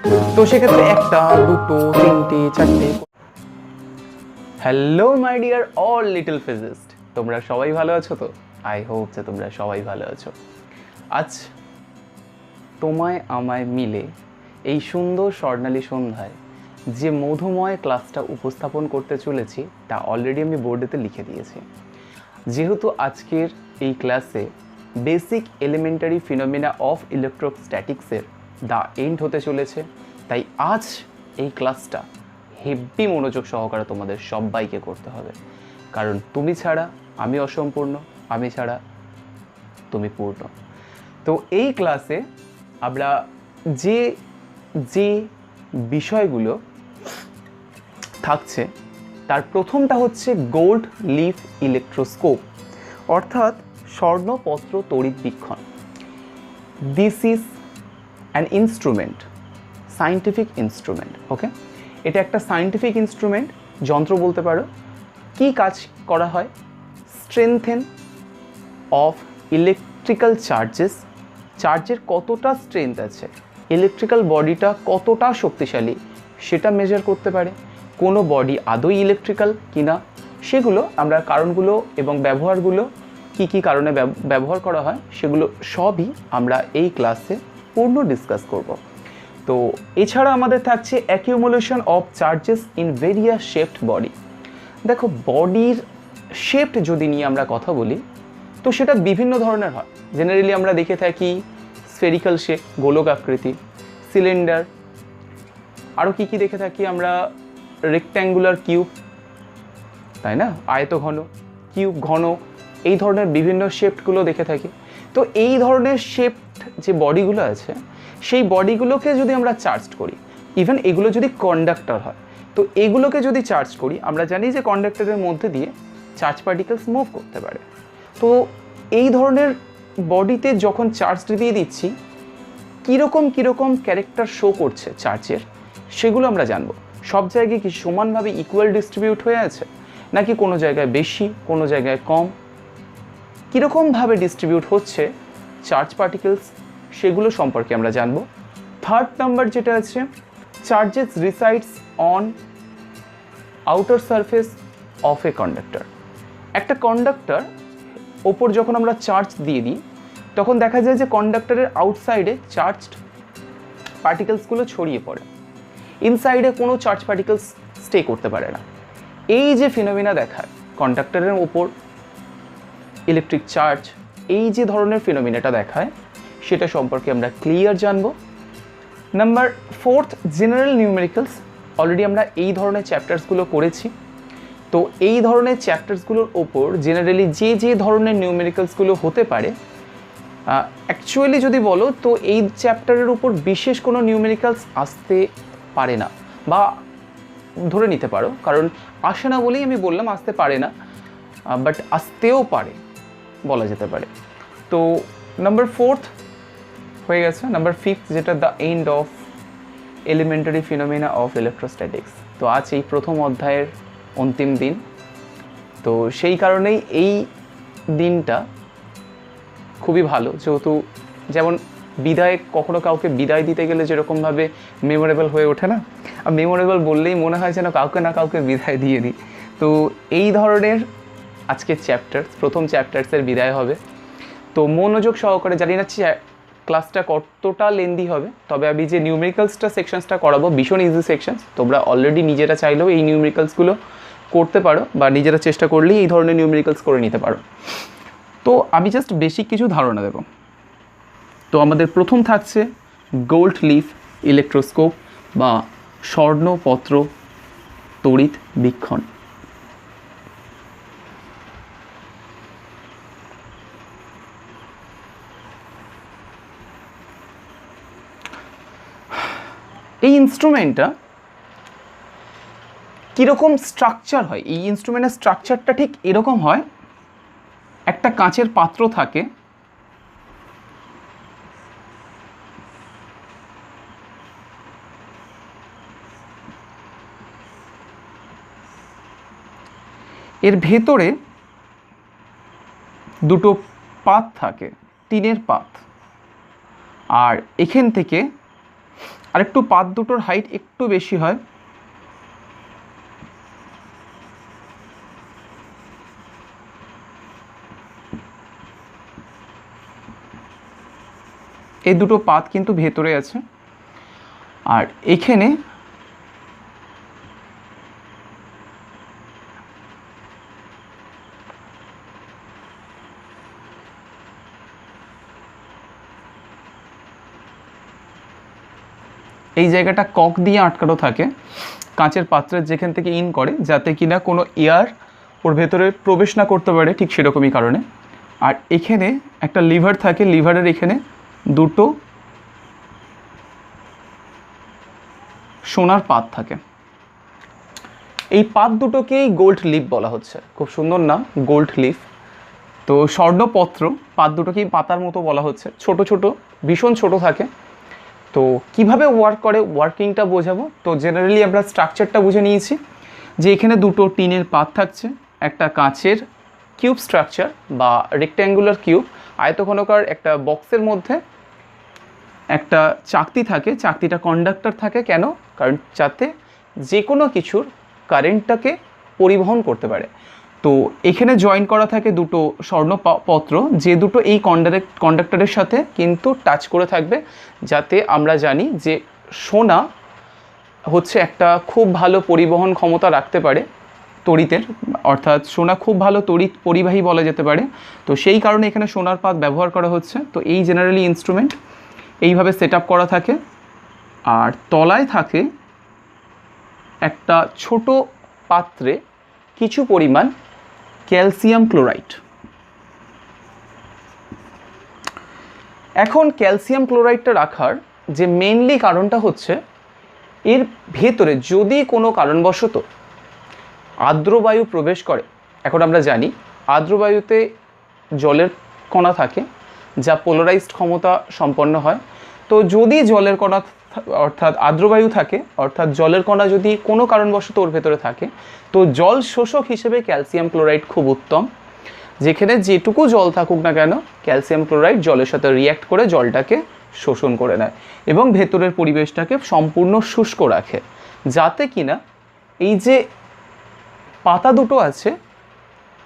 তো সেক্ষেত্রে একটা, দুটো, তিনটে, চারটে। Hello my dear all little physicist, তোমরা সবাই ভালো আছো তো? আই হোপ যে তোমরা সবাই ভালো আছো। আজ তোমায় আমায় মিলে এই সুন্দর স্বর্ণালী সন্ধ্যায় যে মধুময় ক্লাসটা উপস্থাপন করতে চলেছি তা অলরেডি আমি বোর্ডেতে লিখে দিয়েছি। যেহেতু আজকের এই ক্লাসে বেসিক এলিমেন্টারি ফিনোমিনা অফ ইলেকট্রোস্ট্যাটিক্সের দ্য এন্ড হতে চলেছে, তাই আজ এই ক্লাসটা হেভি মনোযোগ সহকারে তোমাদের সবাইকে করতে হবে, কারণ তুমি ছাড়া আমি অসম্পূর্ণ, আমি ছাড়া তুমি পূর্ণ। তো এই ক্লাসে আমরা যে যে বিষয়গুলো থাকছে তার প্রথমটা হচ্ছে গোল্ড লিফ ইলেকট্রোস্কোপ, অর্থাৎ স্বর্ণপত্র তড়িৎবীক্ষণ। This is an instrument, scientific instrument. Okay, এটা একটা সায়েন্টিফিক ইনস্ট্রুমেন্ট, যন্ত্র বলতে পারো। কি কাজ করা হয়? স্ট্রেংথেন অফ ইলেকট্রিক্যাল চার্জেস, চার্জের কতটা স্ট্রেংথ আছে, ইলেকট্রিক্যাল বডিটা কতটা শক্তিশালী সেটা মেজার করতে পারে। কোনো বডি আদৌ ইলেকট্রিক্যাল কিনা সেগুলো আমরা কারণগুলো এবং ব্যবহারগুলো কি কি কারণে ব্যবহার করা হয় সেগুলো সবই আমরা এই ক্লাসে পূর্ণ ডিসকাস করব। তো এছাড়া আমাদের থাকছে accumulation of charges in various shaped body. দেখো, বডির শেপড যদি নিয়ে আমরা কথা বলি তো সেটা বিভিন্ন ধরনের হয়। জেনারেলি আমরা দেখে থাকি স্ফেরিক্যাল শেপ, গোলক আকৃতি, সিলিন্ডার, আরও কী কী দেখে থাকি আমরা? রেক্ট্যাঙ্গুলার কিউব, তাই না? আয়তঘন, কিউব ঘন, এই ধরনের বিভিন্ন শেপগুলো দেখে থাকি। তো এই ধরনের শেপড যে বডিগুলো আছে সেই বডিগুলোকে যদি আমরা চার্জ করি, ইভেন এগুলো যদি কন্ডাক্টর হয়, তো এগুলোকে যদি চার্জ করি, আমরা জানি যে কন্ডাক্টরের মধ্যে দিয়ে চার্জ পার্টিকেলস মুভ করতে পারে। তো এই ধরনের বডিতে যখন চার্জ দিয়ে দিচ্ছি কীরকম কীরকম ক্যারেক্টার শো করছে চার্জের, সেগুলো আমরা জানবো। সব জায়গায় কি সমানভাবে ইকুয়াল ডিস্ট্রিবিউট হয়ে আছে, নাকি কোনো জায়গায় বেশি, কোনো জায়গায় কম, কীরকমভাবে ডিস্ট্রিবিউট হচ্ছে চার্জ পার্টিকেলস, সেগুলো সম্পর্কে আমরা জানবো। থার্ড নাম্বার যেটা আছে, charges resides on outer surface of a conductor. একটা কন্ডাক্টর ওপর যখন আমরা চার্জ দিয়ে দিই তখন দেখা যায় যে কন্ডাক্টরের আউটসাইডে চার্জড পার্টিকেলসগুলো ছড়িয়ে পড়ে, ইনসাইডে কোনো চার্জ পার্টিকেলস স্টে করতে পারে না। এই যে ফিনোমিনা দেখায় কন্ডাক্টরের ওপর ইলেকট্রিক চার্জ, এই যে ধরনের ফিনোমিনাটা দেখায় সেটা সম্পর্কে আমরা ক্লিয়ার জানবো। Number fourth, general numericals. Already আমরা এই ধরনের চ্যাপ্টার্সগুলো করেছি। তো এই ধরনের চ্যাপ্টার্সগুলোর ওপর জেনারেলি যে যে ধরনের নিউমেরিক্যালসগুলো হতে পারে, অ্যাকচুয়ালি যদি বলো তো এই চ্যাপ্টারের উপর বিশেষ কোনো নিউমেরিক্যালস আসতে পারে না, বা ধরে নিতে পারো, কারণ আসে না বলেই আমি বললাম আসতে পারে না, বাট আসতেও পারে বলা যেতে পারে। তো নাম্বার ফোর্থ হয়ে গেছে। নাম্বার ফিফথ যেটা the end of elementary phenomena of electrostatics. তো আজ এই প্রথম অধ্যায়ের অন্তিম দিন, তো সেই কারণেই এই দিনটা খুবই ভালো, যেহেতু যেমন বিদায়, কখনো কাউকে বিদায় দিতে গেলে যেরকমভাবে মেমোরেবল হয়ে ওঠে না, আর মেমোরেবল বললেই মনে হয় যেন কাউকে না কাউকে বিদায় দিয়ে দিই। তো এই ধরনের আজকের চ্যাপ্টার্স, প্রথম চ্যাপ্টার্সের বিদায় হবে। তো মনোযোগ সহকারে, জানি না ক্লাসটা কতটা লেন্দি হবে, তবে আমি যে নিউমেরিক্যালসটা সেকশনসটা করাবো ভীষণ ইজি সেকশনস, তোমরা অলরেডি নিজেরা চাইলেও এই নিউমেরিক্যালসগুলো করতে পারো, বা নিজেরা চেষ্টা করলেই এই ধরনের নিউমেরিক্যালস করে নিতে পারো। তো আমি জাস্ট বেসিক কিছু ধারণা দেব। তো আমাদের প্রথম থাকছে গোল্ড লিফ ইলেকট্রোস্কোপ বা স্বর্ণপত্র তড়িৎ বীক্ষণ। এই ইনস্ট্রুমেন্টটা কীরকম স্ট্রাকচার হয়? এই ইনস্ট্রুমেন্টের স্ট্রাকচারটা ঠিক এরকম হয়, একটা কাঁচের পাত্র থাকে, এর ভেতরে দুটো পাত থাকে, টিনের পাত, আর এখান থেকে আর একটু পাত দুটোর হাইট একটু বেশি হয়। এই দুটো পাত কিন্তু ভেতরে আছে। আর এখানে এই জায়গাটা কক দিয়ে আটকানো থাকে কাঁচের পাত্রের যেখান থেকে ইন করে, যাতে কিনা কোনো এয়ার ওর ভেতরে প্রবেশ না করতে পারে, ঠিক সেরকমই কারণে। আর এখানে একটা লিভার থাকে, লিভারের এখানে দুটো সোনার পাত থাকে। এই পাত দুটোকেই গোল্ড লিফ বলা হচ্ছে, খুব সুন্দর নাম, গোল্ড লিফ। তো স্বর্ণপত্র পাত দুটোকেই পাতার মতো বলা হচ্ছে, ছোট ছোট, ভীষণ ছোট থাকে। তো কিভাবে ওয়ার্ক করে, ওয়ার্কিংটা বোঝাবো। তো জেনারেলি আমরা স্ট্রাকচারটা বুঝে নিয়েছি যে এখানে দুটো টিনের পাত থাকছে, একটা কাঁচের কিউব স্ট্রাকচার বা রেক্ট্যাঙ্গুলার কিউব, আয়তঘনকার একটা বক্সের মধ্যে একটা চাকতি থাকে, চাকতিটা কন্ডাক্টর থাকে। কেন? কারণ যাতে যে কোনো কিছুর কারেন্টটাকে পরিবহন করতে পারে। তো এখানে জয়েন করা থাকে দুটো স্বর্ণপত্র, যে দুটো এই কন্ডাক্টরের সাথে কিন্তু টাচ করে থাকবে, যাতে আমরা জানি যে সোনা হচ্ছে একটা খুব ভালো পরিবহন ক্ষমতা রাখতে পারে তড়িতের, অর্থাৎ সোনা খুব ভালো তড়িৎ পরিবাহী বলা যেতে পারে। তো সেই কারণে এখানে সোনার পাত ব্যবহার করা হচ্ছে। তো এই জেনারেলি ইনস্ট্রুমেন্ট এইভাবে সেট আপ করা থাকে। আর তলায় থাকে একটা ছোট পাত্রে কিছু পরিমাণ ক্যালসিয়াম ক্লোরাইড। এখন ক্যালসিয়াম ক্লোরাইডটা রাখার যে মেইনলি কারণটা হচ্ছে, এর ভেতরে যদি কোনো কারণবশত আর্দ্রবায়ু প্রবেশ করে, এখন আমরা জানি আর্দ্রবায়ুতে জলের কণা থাকে যা পোলারাইজড ক্ষমতা সম্পন্ন হয়। তো যদি জলের কণা অর্থাৎ আর্দ্রবায়ু থাকে, অর্থাৎ জলের কণা যদি কোনো কারণবশত ওর ভেতরে থাকে, তো জল শোষক হিসেবে ক্যালসিয়াম ক্লোরাইড খুব উত্তম। যেখানে যেটুকু জল থাকুক না কেন, ক্যালসিয়াম ক্লোরাইড জলের সাথে রিয়্যাক্ট করে জলটাকে শোষণ করে নেয় এবং ভেতরের পরিবেশটাকে সম্পূর্ণ শুষ্ক রাখে, যাতে কিনা এই যে পাতা দুটো আছে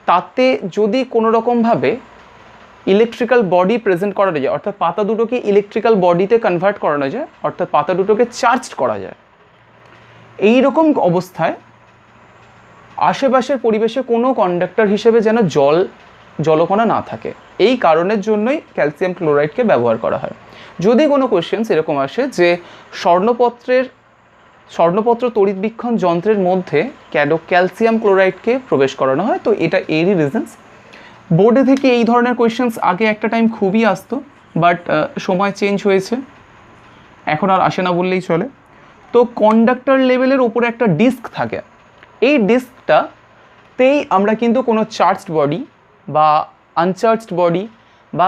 তাতে যদি কোনো রকমভাবে ইলেকট্রিক্যাল বডি প্রেজেন্ট করানো যায়, অর্থাৎ পাতা দুটোকে ইলেকট্রিক্যাল বডিতে কনভার্ট করানো যায়, অর্থাৎ পাতা দুটোকে চার্জড করা যায়। এই রকম অবস্থায় আশেপাশের পরিবেশে কোনো কন্ডাক্টর হিসেবে যেন জলকণা না থাকে, এই কারণের জন্যই ক্যালসিয়াম ক্লোরাইডকে ব্যবহার করা হয়। যদি কোনো কোয়েশ্চেন্স এরকম আসে যে স্বর্ণপত্র তড়িৎবীক্ষণ যন্ত্রের মধ্যে কেন ক্যালসিয়াম ক্লোরাইডকে প্রবেশ করানো হয়, তো এটা এরই রিজনস। বোর্ডে থেকে এই ধরনের কোয়েশ্চেন্স আগে একটা টাইম খুবই আসতো, বাট সময় চেঞ্জ হয়েছে, এখন আর আসে না বললেই চলে। তো কন্ডাক্টর লেভেলের ওপরে একটা ডিস্ক থাকে, এই ডিস্কটাতেই আমরা কিন্তু কোনো চার্জড বডি বা আনচার্জড বডি বা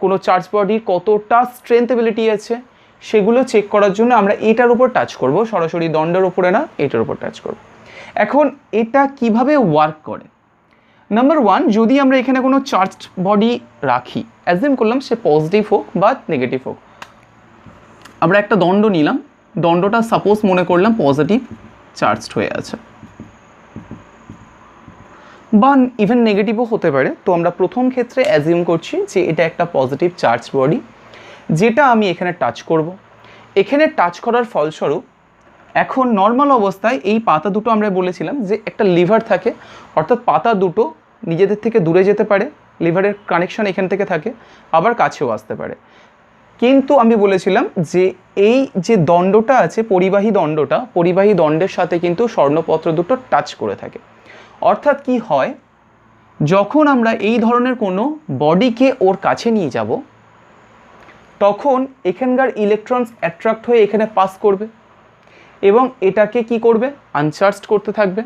কোনো চার্জ বডির কতটা স্ট্রেংথেবিলিটি আছে সেগুলো চেক করার জন্য আমরা এটার উপর টাচ করব, সরাসরি দণ্ডের উপরে না, এটার উপর টাচ করব। এখন এটা কিভাবে ওয়ার্ক করে, নাম্বার ওয়ান, যদি আমরা এখানে কোনো চার্জড বডি রাখি, অ্যাজিউম করলাম সে পজিটিভ হোক বা নেগেটিভ হোক, আমরা একটা দণ্ড নিলাম, দণ্ডটা সাপোজ মনে করলাম পজিটিভ চার্জড হয়ে আছে বা ইভেন নেগেটিভও হতে পারে। তো আমরা প্রথম ক্ষেত্রে অ্যাজিউম করছি যে এটা একটা পজিটিভ চার্জ বডি, যেটা আমি এখানে টাচ করব। এখানে টাচ করার ফলস্বরূপ এখন নর্মাল অবস্থায় এই পাতা দুটো আমরা বলেছিলাম যে একটা লিভার থাকে, অর্থাৎ পাতা দুটো নিজেদের থেকে দূরে যেতে পারে, লিভারের কানেকশন এখান থেকে থাকে, আবার কাছেও আসতে পারে। কিন্তু আমি বলেছিলাম যে এই যে দণ্ডটা আছে, পরিবাহী দণ্ডের সাথে কিন্তু স্বর্ণপত্র দুটো টাচ করে থাকে। অর্থাৎ কি হয়, যখন আমরা এই ধরনের কোনো বডিকে ওর কাছে নিয়ে যাব, তখন এখানকার ইলেকট্রনস অ্যাট্রাক্ট হয়ে এখানে পাস করবে এবং এটাকে কি করবে, আনচার্জড করতে থাকবে।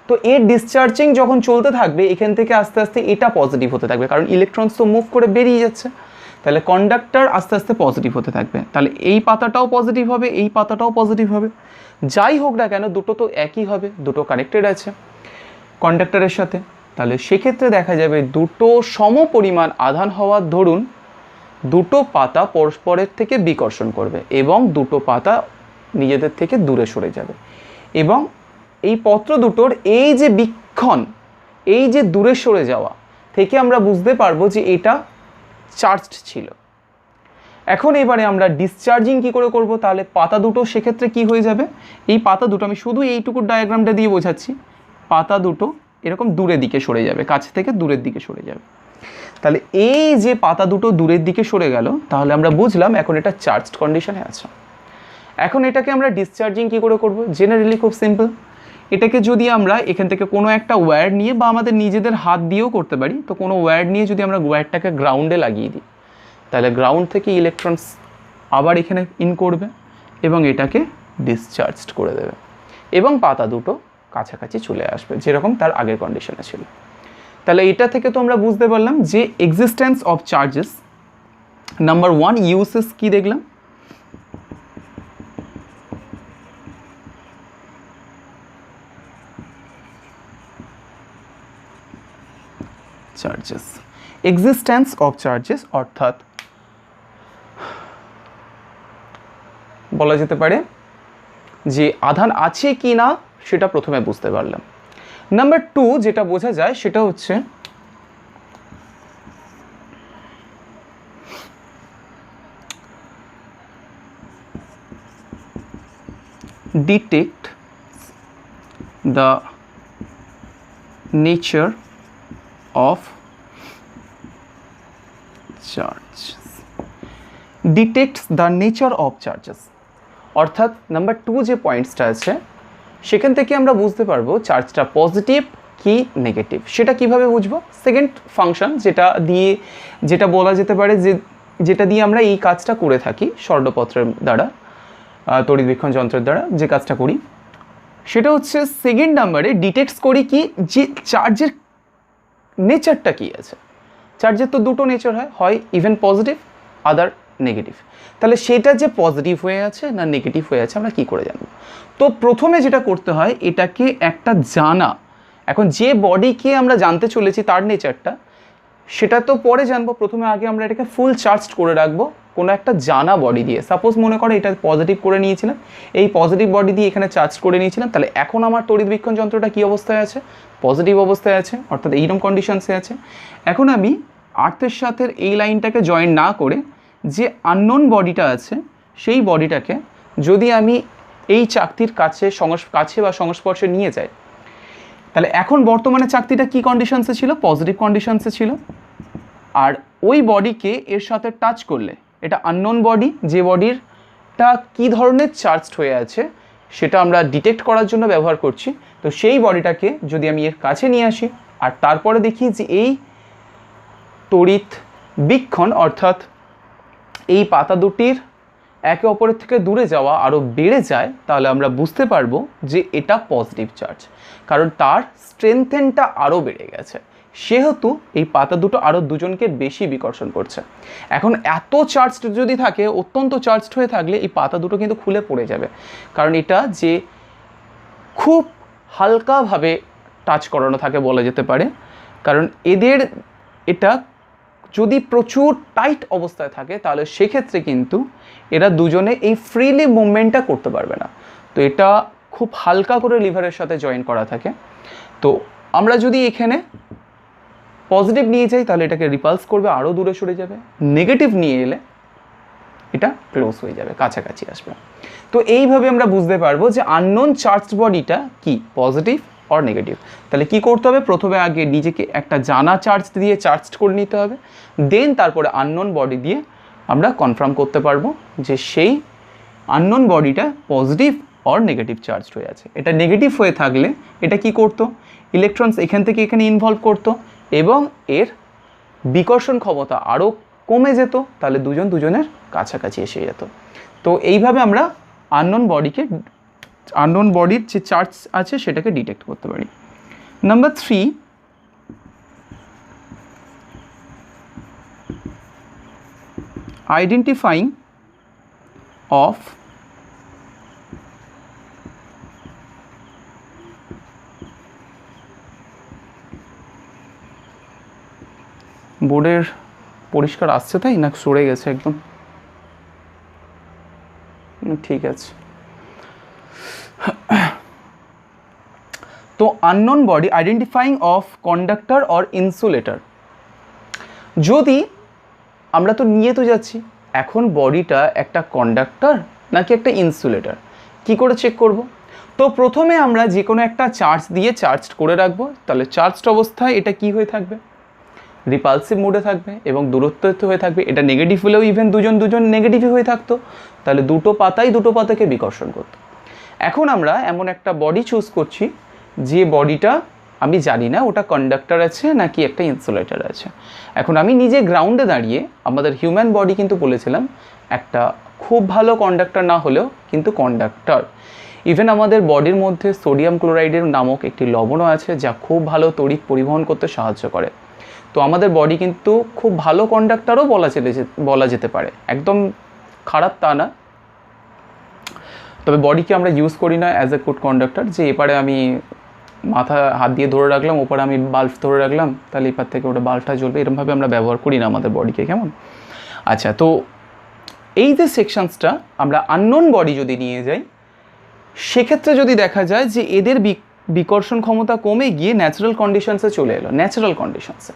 তো এর ডিসচার্জিং যখন চলতে থাকবে, এখান থেকে আস্তে আস্তে এটা পজিটিভ হতে থাকবে, কারণ ইলেকট্রনস তো মুভ করে বেরিয়ে যাচ্ছে, তাহলে কন্ডাক্টর আস্তে আস্তে পজিটিভ হতে থাকবে। তাহলে এই পাতাটাও পজিটিভ হবে, এই পাতাটাও পজিটিভ হবে, যাই হোক না কেন দুটো তো একই হবে, দুটো কানেক্টেড আছে কন্ডাক্টরের সাথে। তাহলে সেক্ষেত্রে দেখা যাবে দুটো সম পরিমাণ আধান হওয়ার দরুন দুটো পাতা পরস্পরের থেকে বিকর্ষণ করবে এবং দুটো পাতা নিজেদের থেকে দূরে সরে যাবে। এবং এই পত্র দুটোর এই যে বীক্ষণ, এই যে দূরে সরে যাওয়া থেকে আমরা বুঝতে পারবো যে এটা চার্জড ছিল। এখন এবারে আমরা ডিসচার্জিং কি করে করব, তাহলে পাতা দুটো সেক্ষেত্রে কি হয়ে যাবে, এই পাতা দুটো আমি শুধু এইটুকু ডায়াগ্রামটা দিয়ে বোঝাচ্ছি, পাতা দুটো এরকম দূরের দিকে সরে যাবে, কাছ থেকে দূরের দিকে সরে যাবে। তাহলে এই যে পাতা দুটো দূরের দিকে সরে গেল, তাহলে আমরা বুঝলাম এখন এটা চার্জড কন্ডিশনে আছে। এখন এটাকে আমরা ডিসচার্জিং কি করে করব, জেনারেলি খুব সিম্পল। এটাকে যদি আমরা এখান থেকে কোনো একটা ওয়্যার নিয়ে বা আমাদের নিজেদের হাত দিয়েও করতে পারি, তো কোনো ওয়্যার নিয়ে যদি আমরা ওয়্যারটাকে গ্রাউন্ডে লাগিয়ে দিই, তাহলে গ্রাউন্ড থেকে ইলেকট্রনস আবার এখানে ইন করবে এবং এটাকে ডিসচার্জড করে দেবে এবং পাতা দুটো কাছাকাছি চলে আসবে যেরকম তার আগের কন্ডিশনে ছিল। তাহলে এটা থেকে তো আমরা বুঝতে পারলাম যে existence of charges, number 1 uses কি দেখলাম, চার্জেস, এক্সিস্টেন্স অফ চার্জেস অর্থাৎ বলা যেতে পারে যে আধান আছে কি না সেটা প্রথমে বুঝতে পারলাম। নাম্বার 2 যেটা বোঝা যায় সেটা হচ্ছে detect the nature of charge, detects the nature of charges. অর্থাৎ নাম্বার 2 যে পয়েন্টসটা আছে সেখান থেকে আমরা বুঝতে পারবো চার্জটা পজিটিভ কি নেগেটিভ। সেটা কিভাবে বুঝবো, সেকেন্ড ফাংশন যেটা বলা যেতে পারে যে যেটা দিয়ে আমরা এই কাজটা করে থাকি স্বর্ণপত্রের দ্বারা, তড়িৎবীক্ষণ যন্ত্রের দ্বারা যে কাজটা করি, সেটা হচ্ছে সেকেন্ড নাম্বারে ডিটেক্টস করি কি যে চার্জের নেচারটা কি আছে। চার্জের তো দুটো নেচার হয় ইভেন পজিটিভ আদার নেগেটিভ। তাহলে সেটা যে পজিটিভ হয়ে আছে না নেগেটিভ হয়ে আছে আমরা কি করে জানবো, তো প্রথমে যেটা করতে হয় এটাকে একটা জানা। এখন যে বডিকে আমরা জানতে চলেছি তার নেচারটা সেটা তো পরে জানবো, প্রথমে আগে আমরা এটাকে ফুল চার্জড করে রাখবো কোনো একটা জানা বডি দিয়ে। সাপোজ মনে করো এটা পজিটিভ করে নিয়েছিলাম, এই পজিটিভ বডি দিয়ে এখানে চার্জ করে নিয়েছিলাম, তাহলে এখন আমার তড়িৎবীক্ষণ যন্ত্রটা কী অবস্থায় আছে, পজিটিভ অবস্থায় আছে, অর্থাৎ এইরকম কন্ডিশনসে আছে। এখন আমি আর্থের সাথে এই লাইনটাকে জয়েন না করে যে আননোন বডিটা আছে সেই বডিটাকে যদি আমি এই চাকতির কাছে বা সংস্পর্শে নিয়ে যাই, তাহলে এখন বর্তমানে চাকতিটা কি কন্ডিশনসে ছিল, পজিটিভ কন্ডিশনসে ছিল। আর ওই বডিকে এর সাথে টাচ করলে এটা আননোন বডি, যে বডিরটা কী ধরনের চার্জড হয়ে আছে সেটা আমরা ডিটেক্ট করার জন্য ব্যবহার করছি। তো সেই বডিটাকে যদি আমি এর কাছে নিয়ে আসি আর তারপরে দেখি যে এই তড়িৎ বীক্ষণ অর্থাৎ এই পাতা দুটির একে অপরের থেকে দূরে যাওয়া আরও বেড়ে যায়, তাহলে আমরা বুঝতে পারবো যে এটা পজিটিভ চার্জ, কারণ তার স্ট্রেংথেনটা আরও বেড়ে গেছে, সেহেতু এই পাতা দুটো আরও দুজনকে বেশি বিকর্ষণ করছে। এখন এত চার্জড যদি থাকে, অত্যন্ত চার্জড হয়ে থাকলে এই পাতা দুটো কিন্তু খুলে পড়ে যাবে, কারণ এটা যে খুব হালকাভাবে টাচ করানো থাকে বলা যেতে পারে, কারণ এটা যদি প্রচুর টাইট অবস্থায় থাকে তাহলে সেক্ষেত্রে কিন্তু এরা দুজনে এই ফ্রিলি মুভমেন্টটা করতে পারবে না। তো এটা খুব হালকা করে লিভারের সাথে জয়েন করা থাকে। তো আমরা যদি এখানে পজিটিভ নিয়ে যাই তাহলে এটাকে রিপালস করবে, আরও দূরে সরে যাবে, নেগেটিভ নিয়ে এলে এটা ক্লোজ হয়ে যাবে, কাছাকাছি আসবে। তো এইভাবে আমরা বুঝতে পারবো যে আননোন চার্জড বডিটা কি পজিটিভ অর নেগেটিভ। তাহলে কি করতে হবে, প্রথমে আগে নিজেকে একটা জানা চার্জ দিয়ে চার্জড করে নিতে হবে, দেন তারপরে আননোন বডি দিয়ে আমরা কনফার্ম করতে পারবো যে সেই আননোন বডিটা পজিটিভ অর নেগেটিভ চার্জড হয়ে আছে। এটা নেগেটিভ হয়ে থাকলে এটা কি করতো, ইলেকট্রনস এখান থেকে এখানে ইনভলভ করতো এবং এর বিকর্ষণ ক্ষমতা আরও কমে যেত, তাহলে দুজন দুজনের কাছাকাছি এসে যেত। তো এইভাবে আমরা আননোন বডির যে চার্জ আছে সেটাকে ডিটেক্ট করতে পারি। নাম্বার 3, আইডেন্টিফাইং অফ বোর্ডের পরিষ্কার আসছে তাই না সরে গেছে একদম, ঠিক আছে। তো unknown body identifying of conductor or insulator, যদি আমরা তো নিয়ে তো যাচ্ছি, এখন বডিটা একটা কন্ডাক্টর নাকি একটা ইনসুলেটর, কি করে চেক করব? তো প্রথমে আমরা যে কোনো একটা চার্জ দিয়ে চার্জ করে রাখবো, তাহলে চার্জড অবস্থায় এটা কি হয়ে থাকবে? রিপালসিভ মোডে থাকবে এবং দূরত্ব হয়ে থাকবে। এটা নেগেটিভ হলেও ইভেন দুজন নেগেটিভই হয়ে থাকতো, তাহলে দুটো পাতাকে বিকর্ষণ করতো। এখন আমরা এমন একটা বডি চুজ করছি যে বডিটা আমি জানি না ওটা কন্ডাক্টর আছে নাকি একটা ইনসুলেটর আছে। এখন আমি নিজে গ্রাউন্ডে দাঁড়িয়ে, আমাদের হিউম্যান বডি কিন্তু বলেছিলাম একটা খুব ভালো কন্ডাক্টর না হলেও কিন্তু কন্ডাক্টর। ইভেন আমাদের বডির মধ্যে সোডিয়াম ক্লোরাইডের নামক একটি লবণও আছে যা খুব ভালো তড়িৎ পরিবহন করতে সাহায্য করে। তো আমাদের বডি কিন্তু খুব ভালো কন্ডাক্টরও বলা যেতে পারে, একদম খারাপ তা না। তবে বডিকে আমরা ইউজ করি না অ্যাজ এ গুড কন্ডাক্টর, যে এপারে আমি মাথা হাত দিয়ে ধরে রাখলাম, ওপারে আমি বাল্ব ধরে রাখলাম, তাহলে এপার থেকে ওটা বাল্বটা জ্বলবে, এরকমভাবে আমরা ব্যবহার করি না আমাদের বডিকে, কেমন? আচ্ছা, তো এই যে সেকশনসটা আমরা আননোন বডি যদি নিয়ে যাই, সেক্ষেত্রে যদি দেখা যায় যে এদের বিকর্ষণ ক্ষমতা কমে গিয়ে ন্যাচারাল কন্ডিশনসে চলে এলো, ন্যাচারাল কন্ডিশনসে,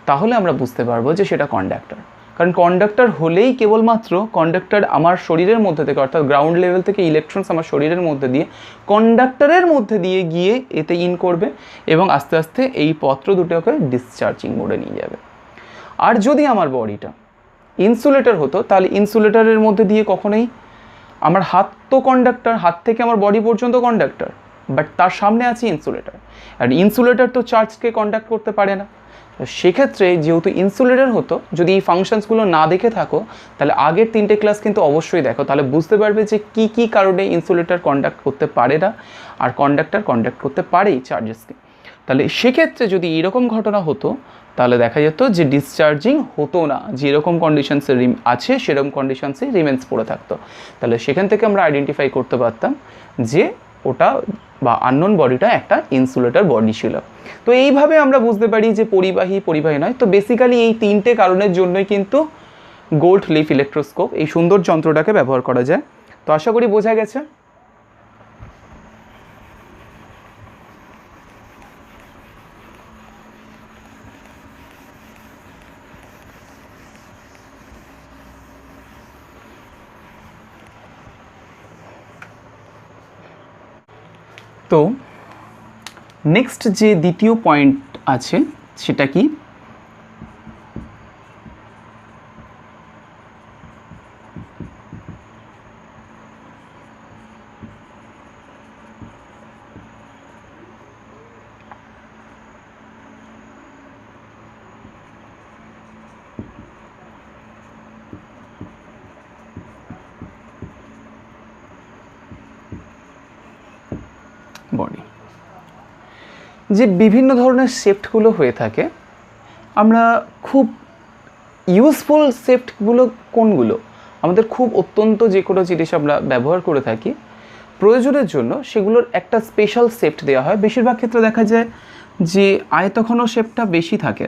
তাহলে আমরা বুঝতে পারবো যে সেটা কন্ডাক্টর। কারণ কন্ডাক্টর হলেই কেবলমাত্র কন্ডাক্টর আমার শরীরের মধ্যে থেকে, অর্থাৎ গ্রাউন্ড লেভেল থেকে ইলেকট্রনস আমার শরীরের মধ্যে দিয়ে কন্ডাক্টরের মধ্যে দিয়ে গিয়ে এতে ইন করবে এবং আস্তে আস্তে এই পত্র দুটোকে ডিসচার্জিং মোডে নিয়ে যাবে। আর যদি আমার বডিটা ইনসুলেটর হতো, তাহলে ইনসুলেটরের মধ্যে দিয়ে কখনোই, আমার হাত তো কন্ডাক্টর, হাত থেকে আমার বডি পর্যন্ত কন্ডাক্টর, বাট তার সামনে আছে ইনসুলেটর, আর ইনসুলেটর তো চার্জকে কন্ডাক্ট করতে পারে না। সেক্ষেত্রে যেহেতু ইনসুলেটর হতো, যদি এই ফাংশনসগুলো না দেখে থাকো তাহলে আগের 3টে ক্লাস কিন্তু অবশ্যই দেখো, তাহলে বুঝতে পারবে যে কি কি কারণে ইনসুলেটর কন্ডাক্ট করতে পারে না আর কন্ডাক্টর কন্ডাক্ট করতে পারে এই চার্জেসকে। তাহলে সেক্ষেত্রে যদি এরকম ঘটনা হতো তাহলে দেখা যেত যে ডিসচার্জিং হতো না, যেরকম কন্ডিশনসে আছে সেরকম কন্ডিশনসে রিমেন্স পড়ে থাকতো। তাহলে সেখান থেকে আমরা আইডেন্টিফাই করতে পারতাম যে ওটা বা আননোন বডিটা একটা ইনসুলেটর বডি ছিল। তো এইভাবে আমরা বুঝতে পারি যে পরিবাহী নয়। তো বেসিক্যালি এই 3টে কারণের জন্যই কিন্তু গোল্ড লিফ ইলেকট্রোস্কোপ এই সুন্দর যন্ত্রটাকে ব্যবহার করা যায়। তো আশা করি বোঝা গেছে। তো নেক্সট যে দ্বিতীয় পয়েন্ট আছে সেটা কি? বডি যে বিভিন্ন ধরনের শেফটগুলো হয়ে থাকে, আমরা খুব ইউজফুল শেফটগুলো কোনগুলো, আমাদের খুব অত্যন্ত যে কোনো জিনিস আমরা ব্যবহার করে থাকি প্রয়োজনের জন্য, সেগুলোর একটা স্পেশাল শেফট দেওয়া হয়। বেশিরভাগ ক্ষেত্রে দেখা যায় যে আয়তঘন শেফটটা বেশি থাকে,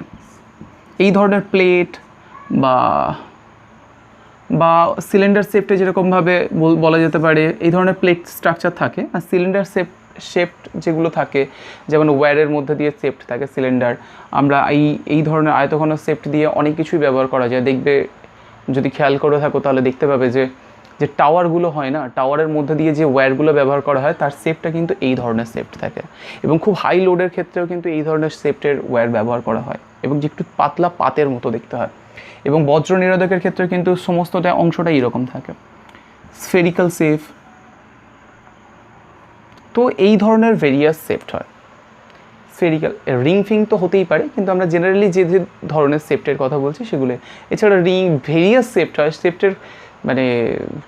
এই ধরনের প্লেট বা সিলিন্ডার শেফটে যেরকমভাবে বলা যেতে পারে এই ধরনের প্লেট স্ট্রাকচার থাকে। আর সিলিন্ডার শেফট যেগুলো থাকে, যেমন ওয়্যারের মধ্যে দিয়ে শেফট থাকে সিলিন্ডার, আমরা এই ধরনের আয়তঘন শেফট দিয়ে অনেক কিছুই ব্যবহার করা যায়। দেখবে যদি খেয়াল করে থাকো তাহলে দেখতে পাবে যে টাওয়ারগুলো হয় না, টাওয়ারের মধ্যে দিয়ে যে ওয়্যারগুলো ব্যবহার করা হয় তার শেফটটা কিন্তু এই ধরনের শেফট থাকে। এবং খুব হাই লোডের ক্ষেত্রেও কিন্তু এই ধরনের শেফটের ওয়্যার ব্যবহার করা হয় এবং যে একটু পাতলা পাতের মতো দেখতে হয়। এবং বজ্র নিরোধকের ক্ষেত্রে কিন্তু সমস্তটা অংশটাই এরকম থাকে, স্ফেরিক্যাল শেফ। তো এই ধরনের ভেরিয়াস শেফট হয়। স্ফেরিক্যাল রিং ফিং তো হতেই পারে, কিন্তু আমরা জেনারেলি যে ধরনের শেফটের কথা বলছি সেগুলো। এছাড়া ভেরিয়াস শেফট হয়। শেফটের মানে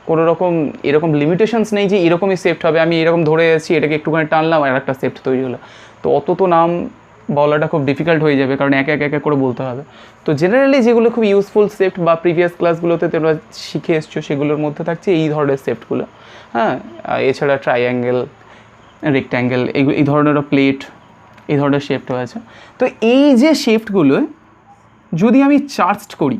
কোনো রকম এরকম লিমিটেশনস নেই যে এরকমই শেফট হবে, আমি এরকম ধরে আছি এটাকে একটুখানি টানলাম আর একটা শেফট তৈরি হলো। তো অত তো নাম বলাটা খুব ডিফিকাল্ট হয়ে যাবে, কারণ এক এক করে বলতে হবে। তো জেনারেলি যেগুলো খুব ইউজফুল শেফট বা প্রিভিয়াস ক্লাসগুলোতে তোমরা শিখে এসছো সেগুলোর মধ্যে থাকছে এই ধরনের শেফটগুলো। হ্যাঁ, এছাড়া ট্রাইঅ্যাঙ্গেল, রেক্ট্যাঙ্গেল, এই ধরনেরও প্লেট, এই ধরনের শেফটও আছে। তো এই যে শেফটগুলো যদি আমি চার্জড করি,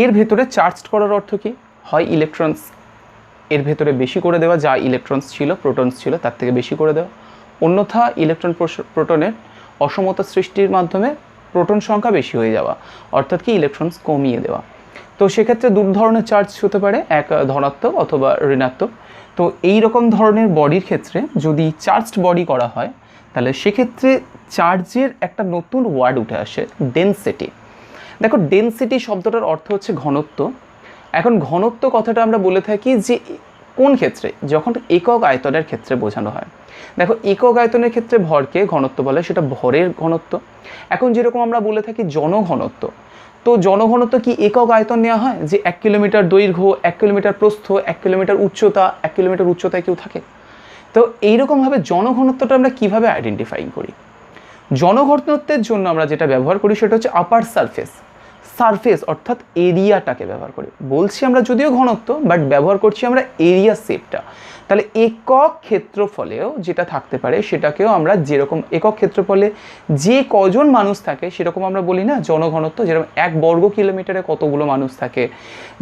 এর ভেতরে চার্জড করার অর্থ কি? হয় ইলেকট্রনস এর ভেতরে বেশি করে দেওয়া, যা ইলেকট্রনস ছিল প্রোটনস ছিল তার থেকে বেশি করে দেওয়া, অন্যথা ইলেকট্রন প্রোটনের অসমতা সৃষ্টির মাধ্যমে প্রোটন সংখ্যা বেশি হয়ে যাওয়া, অর্থাৎ কি ইলেকট্রনস কমিয়ে দেওয়া। তো সেক্ষেত্রে দু ধরনের চার্জ হতে পারে, এক ধনাত্মক অথবা ঋণাত্মক। তো এই রকম ধরনের বডির ক্ষেত্রে যদি চার্জড বডি করা হয় তাহলে সেক্ষেত্রে চার্জের একটা নতুন ওয়ার্ড উঠে আসে, ডেনসিটি। দেখো ডেনসিটি শব্দটার অর্থ হচ্ছে ঘনত্ব। এখন ঘনত্ব কথাটা আমরা বলে থাকি যে কোন ক্ষেত্রে, যখন একক আয়তনের ক্ষেত্রে বোঝানো হয়। দেখো একক আয়তনের ক্ষেত্রে ভরকে ঘনত্ব বলে, সেটা ভরের ঘনত্ব। এখন যেরকম আমরা বলে থাকি জনঘনত্ব, তো জনঘনত্ব কি একক আয়তন নেওয়া হয় যে 1 কিলোমিটার দৈর্ঘ্য, 1 কিলোমিটার প্রস্থ, 1 কিলোমিটার উচ্চতা, 1 কিলোমিটার উচ্চতায় কেউ থাকে? তো এইরকমভাবে জনঘনত্বটা আমরা কিভাবে আইডেন্টিফাই করি? জনঘনত্বের জন্য আমরা যেটা ব্যবহার করি সেটা হচ্ছে আপার সারফেস। সারফেস অর্থাৎ এরিয়াটাকে ব্যবহার করি। বলছি আমরা যদিও ঘনত্ব, বাট ব্যবহার করছি আমরা এরিয়া শেপটা। তাহলে একক ক্ষেত্রফলেও যেটা থাকতে পারে সেটাকেও আমরা যেরকম একক ক্ষেত্রফলে যে কজন মানুষ থাকে সেরকম আমরা বলি না জনঘনত্ব। যেরকম 1 বর্গ কিলোমিটারে কতগুলো মানুষ থাকে,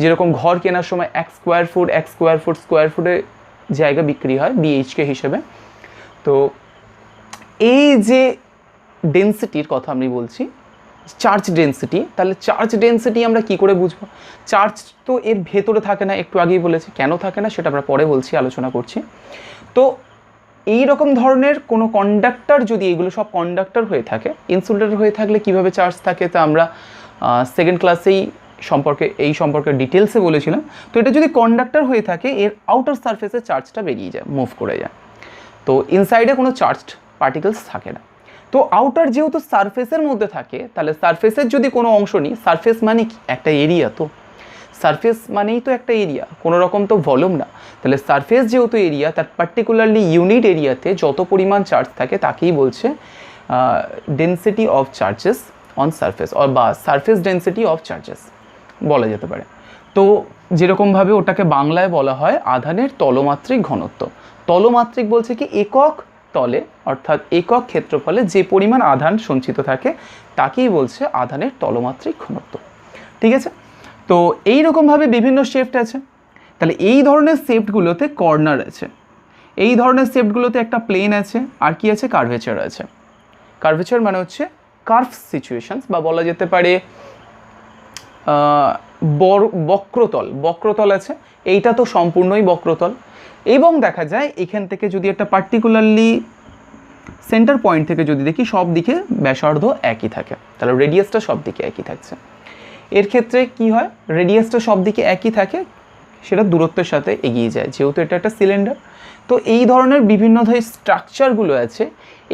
যেরকম ঘর কেনার সময় 1 স্কোয়ার ফুটে জায়গা বিক্রি হয় বিএইচকে হিসেবে। তো এই যে ডেন্সিটির কথা আমি বলছি, চার্জ ডেন্সিটি, তাহলে চার্জ ডেন্সিটি আমরা কি করে বুঝবো? চার্জ তো এর ভেতরে থাকে না, একটু আগেই বলেছি। কেন থাকে না সেটা আমরা পরে বলছি, আলোচনা করছি। তো এই রকম ধরনের কোনো কন্ডাক্টর, যদি এগুলো সব কন্ডাক্টর হয়ে থাকে, ইনসুলেটর হয়ে থাকলে কিভাবে চার্জ থাকে তা আমরা সেকেন্ড ক্লাসেই এই সম্পর্কে ডিটেলসে বলেছিলাম। তো এটা যদি কন্ডাক্টর হয়ে থাকে, এর আউটার সারফেসে চার্জটা বেরিয়ে যায়, মুভ করে যায়। তো ইনসাইডে কোনো চার্জড পার্টিকেলস থাকে না। তো আউটার যেহেতু সারফেসের মধ্যে থাকে, তাহলে সারফেসের যদি কোনো অংশ নিই, সারফেস মানে কি একটা এরিয়া, তো সারফেস মানেই তো একটা এরিয়া, কোনো রকম তো ভলিউম না। তাহলে সারফেস যেহেতু এরিয়া, তার পার্টিকুলারলি ইউনিট এরিয়াতে যত পরিমাণ চার্জ থাকে তাকেই বলছে density of charges on surface, বা সারফেস ডেন্সিটি অফ চার্জেস বলা যেতে পারে। তো যেরকমভাবে ওটাকে বাংলায় বলা হয় আধানের তলমাত্রিক ঘনত্ব। তলমাত্রিক বলছে কি একক তলে, অর্থাৎ একক ক্ষেত্রফলে যে পরিমাণ আধান সঞ্চিত থাকে তাকেই বলছে আধানের তলমাত্রিক ঘনত্ব। ঠিক আছে? তো এই রকমভাবে বিভিন্ন শেফট আছে। তাহলে এই ধরনের শেফটগুলোতে কর্নার আছে, এই ধরনের শেফটগুলোতে একটা প্লেন আছে, আর কি আছে? কার্ভেচার আছে। কার্ভেচার মানে হচ্ছে কার্ভ সিচুয়েশনস, বা বলা যেতে পারে বক্রতল আছে। এইটা তো সম্পূর্ণই বক্রতল। এবং দেখা যায় এখান থেকে যদি একটা পার্টিকুলারলি সেন্টার পয়েন্ট থেকে যদি দেখি, সব দিকে ব্যাসার্ধ একই থাকে, তাহলে রেডিয়াসটা সব দিকে একই থাকছে। এর ক্ষেত্রে কি হয়? রেডিয়াসটা সব দিকে একই থাকে, সেটা দূরত্বের সাথে এগিয়ে যায়, যেহেতু এটা একটা সিলিন্ডার। তো এই ধরনের বিভিন্ন ধরনের স্ট্রাকচারগুলো আছে।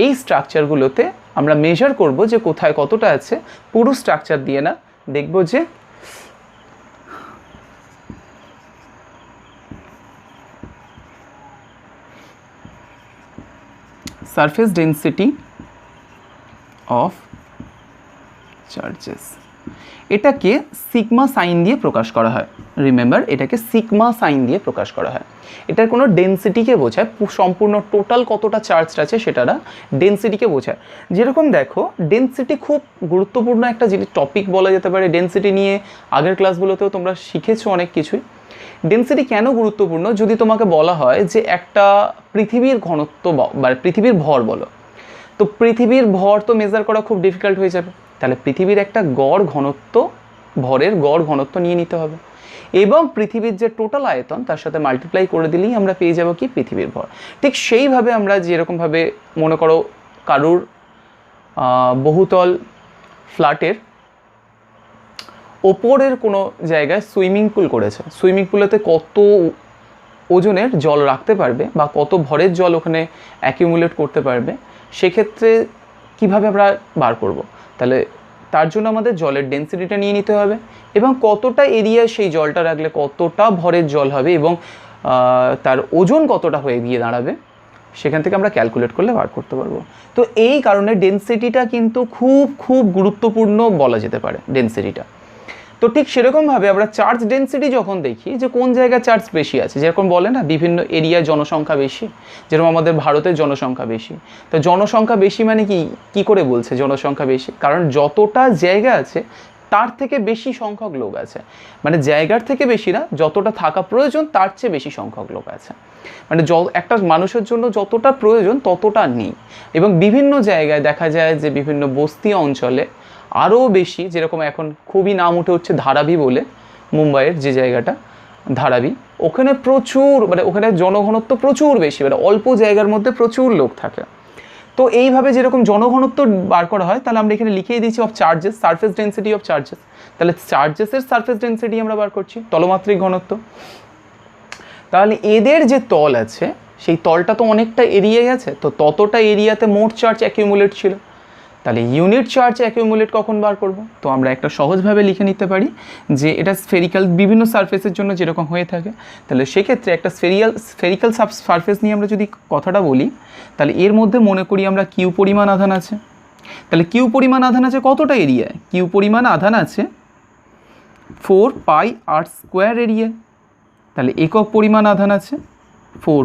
এই স্ট্রাকচারগুলোতে আমরা মেজার করব যে কোথায় কতটা আছে, পুরো স্ট্রাকচার দিয়ে না, দেখব যে সারফেস ডেন্সিটি অফ চার্জেস, এটাকে সিগমা সাইন দিয়ে প্রকাশ করা হয়। রিমেম্বার, এটাকে সিগমা সাইন দিয়ে প্রকাশ করা হয়। এটার কোনো ডেন্সিটিকে বোঝায়, সম্পূর্ণ টোটাল কতটা চার্জ আছে সেটা না, ডেন্সিটিকে বোঝায়। যেরকম দেখো, ডেন্সিটি খুব গুরুত্বপূর্ণ একটা জিনিস, টপিক বলা যেতে পারে। ডেন্সিটি নিয়ে আগের ক্লাসগুলোতেও তোমরা শিখেছো অনেক কিছুই। ডেন্সিটি কেন গুরুত্বপূর্ণ? যদি তোমাকে বলা হয় যে একটা পৃথিবীর ঘনত্ব বা পৃথিবীর ভর বলো, তো পৃথিবীর ভর তো মেজার করা খুব ডিফিকাল্ট হয়ে যাবে। তাহলে পৃথিবীর একটা গড় ঘনত্ব, ভরের গড় ঘনত্ব নিয়ে নিতে হবে, এবং পৃথিবীর যে টোটাল আয়তন তার সাথে মাল্টিপ্লাই করে দিলেই আমরা পেয়ে যাব কি পৃথিবীর ভর। ঠিক সেইভাবে আমরা যেরকমভাবে মনে করো কারুর বহুতল ফ্ল্যাটের ওপরের কোনো জায়গায় সুইমিং পুল করেছে, সুইমিং পুলেতে কত ওজনের জল রাখতে পারবে বা কত ভরের জল ওখানে অ্যাকিউমুলেট করতে পারবে, সেক্ষেত্রে কিভাবে আমরা বার করব? তাহলে তার জন্য আমাদের জলের ডেন্সিটিটা নিয়ে নিতে হবে, এবং কতটা এরিয়ায় সেই জলটা রাখলে কতটা ভরের জল হবে এবং তার ওজন কতটা হয়ে গিয়ে দাঁড়াবে, সেখান থেকে আমরা ক্যালকুলেট করলে বার করতে পারবো। তো এই কারণে ডেন্সিটিটা কিন্তু খুব খুব গুরুত্বপূর্ণ বলা যেতে পারে ডেন্সিটিটা। তো ঠিক সেরকমভাবে আমরা চার্জ ডেন্সিটি যখন দেখি যে কোন জায়গায় চার্জ বেশি আছে, যেরকম বলে না বিভিন্ন এরিয়ায় জনসংখ্যা বেশি, যেরকম আমাদের ভারতের জনসংখ্যা বেশি। তো জনসংখ্যা বেশি মানে কি করে বলছে জনসংখ্যা বেশি? কারণ যতটা জায়গা আছে তার থেকে বেশি সংখ্যক লোক আছে, মানে জায়গার থেকে বেশি না, যতটা থাকা প্রয়োজন তার চেয়ে বেশি সংখ্যক লোক আছে, মানে একটা মানুষের জন্য যতটা প্রয়োজন ততটা নেই। এবং বিভিন্ন জায়গায় দেখা যায় যে বিভিন্ন বস্তি অঞ্চলে আরও বেশি, যেরকম এখন খুবই নাম উঠে হচ্ছে ধারাবি বলে, মুম্বাইয়ের যে জায়গাটা ধারাবি, ওখানে প্রচুর, মানে ওখানে জনঘনত্ব প্রচুর বেশি, মানে অল্প জায়গার মধ্যে প্রচুর লোক থাকে। তো এইভাবে যেরকম জনঘনত্ব বার করা হয়, তাহলে আমরা এখানে লিখেই দিচ্ছি of charges, surface density of charges. তাহলে চার্জেসের সারফেস ডেন্সিটি আমরা বার করছি, তলমাত্রিক ঘনত্ব। তাহলে এদের যে তল আছে সেই তলটা তো অনেকটা এরিয়ায় আছে, তো ততটা এরিয়াতে মোট চার্জ অ্যাকিউমুলেট ছিল। তাহলে ইউনিট চার্জ অ্যাকিউমুলেট কখন বার করব? তো আমরা একটা সহজভাবে লিখে নিতে পারি যে এটা স্ফেরিক্যাল বিভিন্ন সারফেসের জন্য যেরকম হয়ে থাকে। তাহলে সেক্ষেত্রে একটা স্ফেরিক্যাল সারফেস নিয়ে আমরা যদি কথাটা বলি, তাহলে এর মধ্যে মনে করি আমরা কিউ পরিমাণ আধান আছে। তাহলে কিউ পরিমাণ আধান আছে কতটা এরিয়ায়? কিউ পরিমাণ আধান আছে 4 পাই আর স্কোয়ার এরিয়ায়। তাহলে একক পরিমাণ আধান আছে 4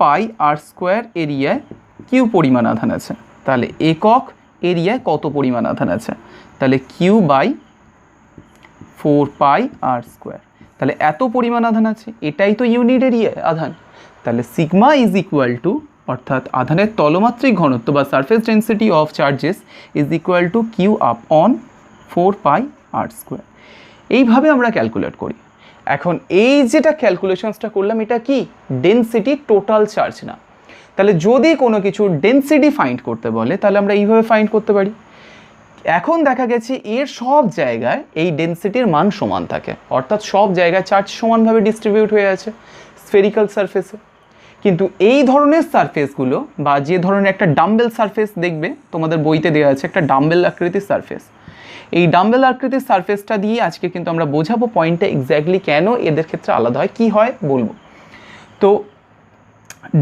পাই আর স্কোয়ার এরিয়ায় কিউ পরিমাণ আধান আছে। তাহলে একক এরিয়ায় কত পরিমাণ আধান আছে? তাহলে Q by 4 pi r square. তাহলে এত পরিমাণ আধান আছে, এটাই তো ইউনিট এরিয়া আধান। তাহলে সিগমা ইজ ইকুয়াল টু, অর্থাৎ আধানের তলমাত্রিক ঘনত্ব বা surface density of charges is equal to Q up on 4 pi r square. এইভাবে আমরা ক্যালকুলেট করি। এখন এই যেটা ক্যালকুলেশনসটা করলাম, এটা কি ডেন্সিটি, টোটাল চার্জ না। তাহলে যদি কোনো কিছু ডেন্সিটি ফাইন্ড করতে বলে, তাহলে আমরা এইভাবে ফাইন্ড করতে পারি। এখন দেখা গেছে এর সব জায়গায় এই ডেন্সিটির মান সমান থাকে, অর্থাৎ সব জায়গায় চার্জ সমানভাবে ডিস্ট্রিবিউট হয়ে আছে স্ফেরিক্যাল সারফেসে। কিন্তু এই ধরনের সারফেসগুলো, বা যে ধরনের একটা ডাম্বেল সারফেস দেখবে তোমাদের বইতে দেওয়া আছে, একটা ডাম্বেল আকৃতির সারফেস, এই ডাম্বেল আকৃতির সারফেসটা দিয়ে আজকে কিন্তু আমরা বোঝাবো পয়েন্টটা এক্স্যাক্টলি কেন এদের ক্ষেত্রে আলাদা হয়, কি হয় বলবো। তো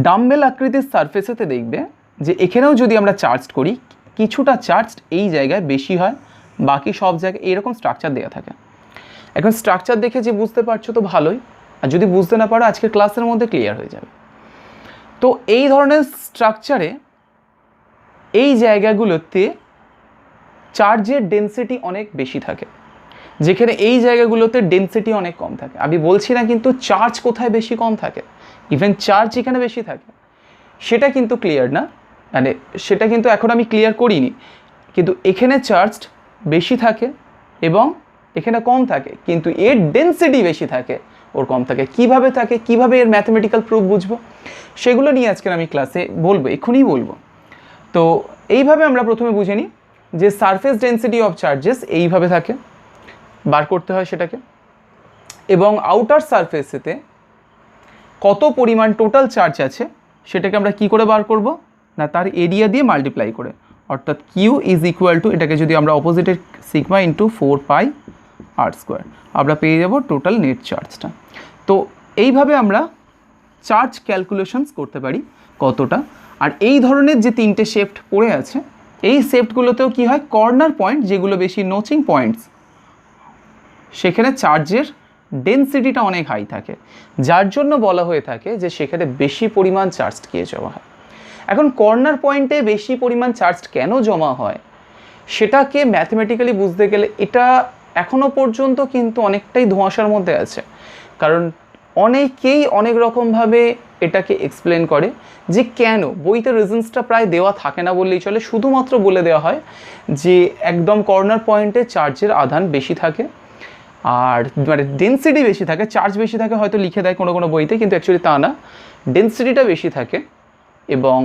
ডাম্বেল আকৃতির সারফেসেতে দেখবে যে এখানেও যদি আমরা চার্জ করি, কিছুটা চার্জ এই জায়গায় বেশি হয়, বাকি সব জায়গায় এইরকম স্ট্রাকচার দেওয়া থাকে। এখন স্ট্রাকচার দেখে যে বুঝতে পারছো তো ভালোই, আর যদি বুঝতে না পারো আজকের ক্লাসের মধ্যে ক্লিয়ার হয়ে যাবে। তো এই ধরনের স্ট্রাকচারে এই জায়গাগুলোতে চার্জের ডেন্সিটি অনেক বেশি থাকে, যেখানে এই জায়গাগুলোতে ডেন্সিটি অনেক কম থাকে। আমি বলছি না কিন্তু চার্জ কোথায় বেশি কম থাকে, ইভেন চার্জ এখানে বেশি থাকে, সেটা কিন্তু ক্লিয়ার না, মানে সেটা কিন্তু এখন আমি ক্লিয়ার করিনি। কিন্তু এখানে চার্জ বেশি থাকে এবং এখানে কম থাকে, কিন্তু এর ডেন্সিটি বেশি থাকে, ওর কম থাকে। কিভাবে থাকে, কিভাবে এর ম্যাথমেটিক্যাল প্রুফ বুঝবো, সেগুলো নিয়ে আজকে আমি ক্লাসে বলবো, এক্ষুনি বলবো। তো এইভাবে আমরা প্রথমে বুঝে নিই যে সারফেস ডেন্সিটি অফ চার্জেস এইভাবে থাকে, বার করতে হয় সেটাকে। এবং আউটার সারফেসেতে কত পরিমাণ টোটাল চার্জ আছে সেটাকে আমরা কি করে বার করব না, তার এরিয়া দিয়ে মাল্টিপ্লাই করে, অর্থাৎ কিউ ইজ ইকুয়াল টু, এটাকে যদি আমরা অপোজিটের sigma into 4 pi r square, আমরা পেয়ে যাব টোটাল নেট চার্জটা। তো এইভাবে আমরা চার্জ ক্যালকুলেশনস করতে পারি কতটা। আর এই ধরনের যে তিনটে শেফট পড়ে আছে, এই শেফটগুলোতেও কি হয়, কর্নার পয়েন্ট যেগুলো বেশি নোচিং পয়েন্টস, সেখানে চার্জের ডেন্সিটিটা অনেক হাই থাকে, যার জন্য বলা হয়ে থাকে যে সেখানে বেশি পরিমাণ চার্জ গিয়ে জমা হয়। এখন কর্নার পয়েন্টে বেশি পরিমাণ চার্জ কেন জমা হয় সেটাকে ম্যাথমেটিক্যালি বুঝতে গেলে এটা এখনও পর্যন্ত কিন্তু অনেকটাই ধোঁয়াশার মধ্যে আছে, কারণ অনেকেই অনেক রকমভাবে এটাকে এক্সপ্লেন করে যে কেন। বইতে রিজনসটা প্রায় দেওয়া থাকে না বললেই চলে, শুধুমাত্র বলে দেওয়া হয় যে একদম কর্নার পয়েন্টে চার্জের আধান বেশি থাকে, আর মানে ডেন্সিটি বেশি থাকে, চার্জ বেশি থাকে হয়তো লিখে দেয় কোনো কোনো বইতে, কিন্তু অ্যাকচুয়ালি তা না, ডেন্সিটিটা বেশি থাকে। এবং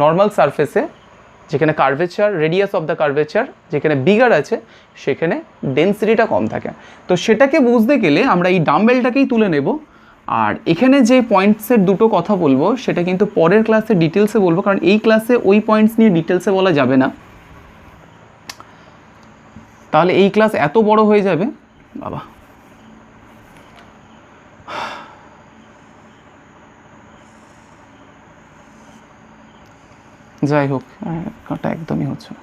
নর্মাল সারফেসে যেখানে curvature, radius of the curvature যেখানে বিগার আছে, সেখানে ডেন্সিটিটা কম থাকে। তো সেটাকে বুঝতে গেলে আমরা এই ডাম্বেলটাকেই তুলে নেব। আর এখানে যে পয়েন্টসের দুটো কথা বলবো সেটা কিন্তু পরের ক্লাসে ডিটেলসে বলবো, কারণ এই ক্লাসে ওই পয়েন্টস নিয়ে ডিটেলসে বলা যাবে না, তাহলে এই ক্লাস এত বড় হয়ে যাবে বাবা। যাই হোক, কাটা একদমই হচ্ছে না।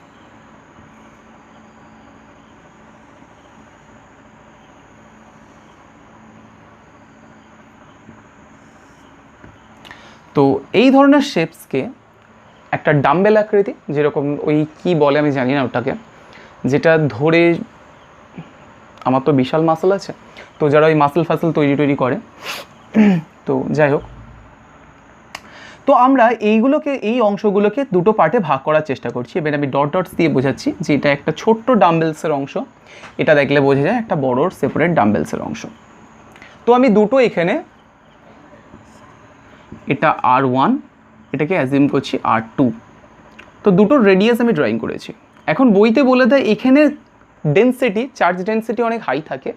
তো এই ধরনের শেপসকে একটা ডাম্বেল আকৃতি, যেরকম ওই কি বলে আমি জানি না ওটাকে, যেটা ধরে, আমার তো বিশাল মাসল আছে, তো যারা ওই মাসল ফাসল তৈরি করে, তো যাই হোক, তো আমরা এই অংশগুলোকে দুটো পার্টে ভাগ করার চেষ্টা করছি। এবার আমি ডট ডটস দিয়ে বোঝাচ্ছি যে এটা একটা ছোট্ট ডাম্বেলসের অংশ, এটা দেখলে বোঝা যায় একটা বড় সেপারেট ডাম্বেলসের অংশ। তো আমি দুটো এখানে, এটা R1, এটাকে অ্যাজিউম করছি R2, তো দুটোর রেডিয়াস আমি ড্রয়িং করেছি। এখন বইতে বলে দেয় এখানে ডেন্সিটি, চার্জ ডেন্সিটি অনেক হাই থাকে,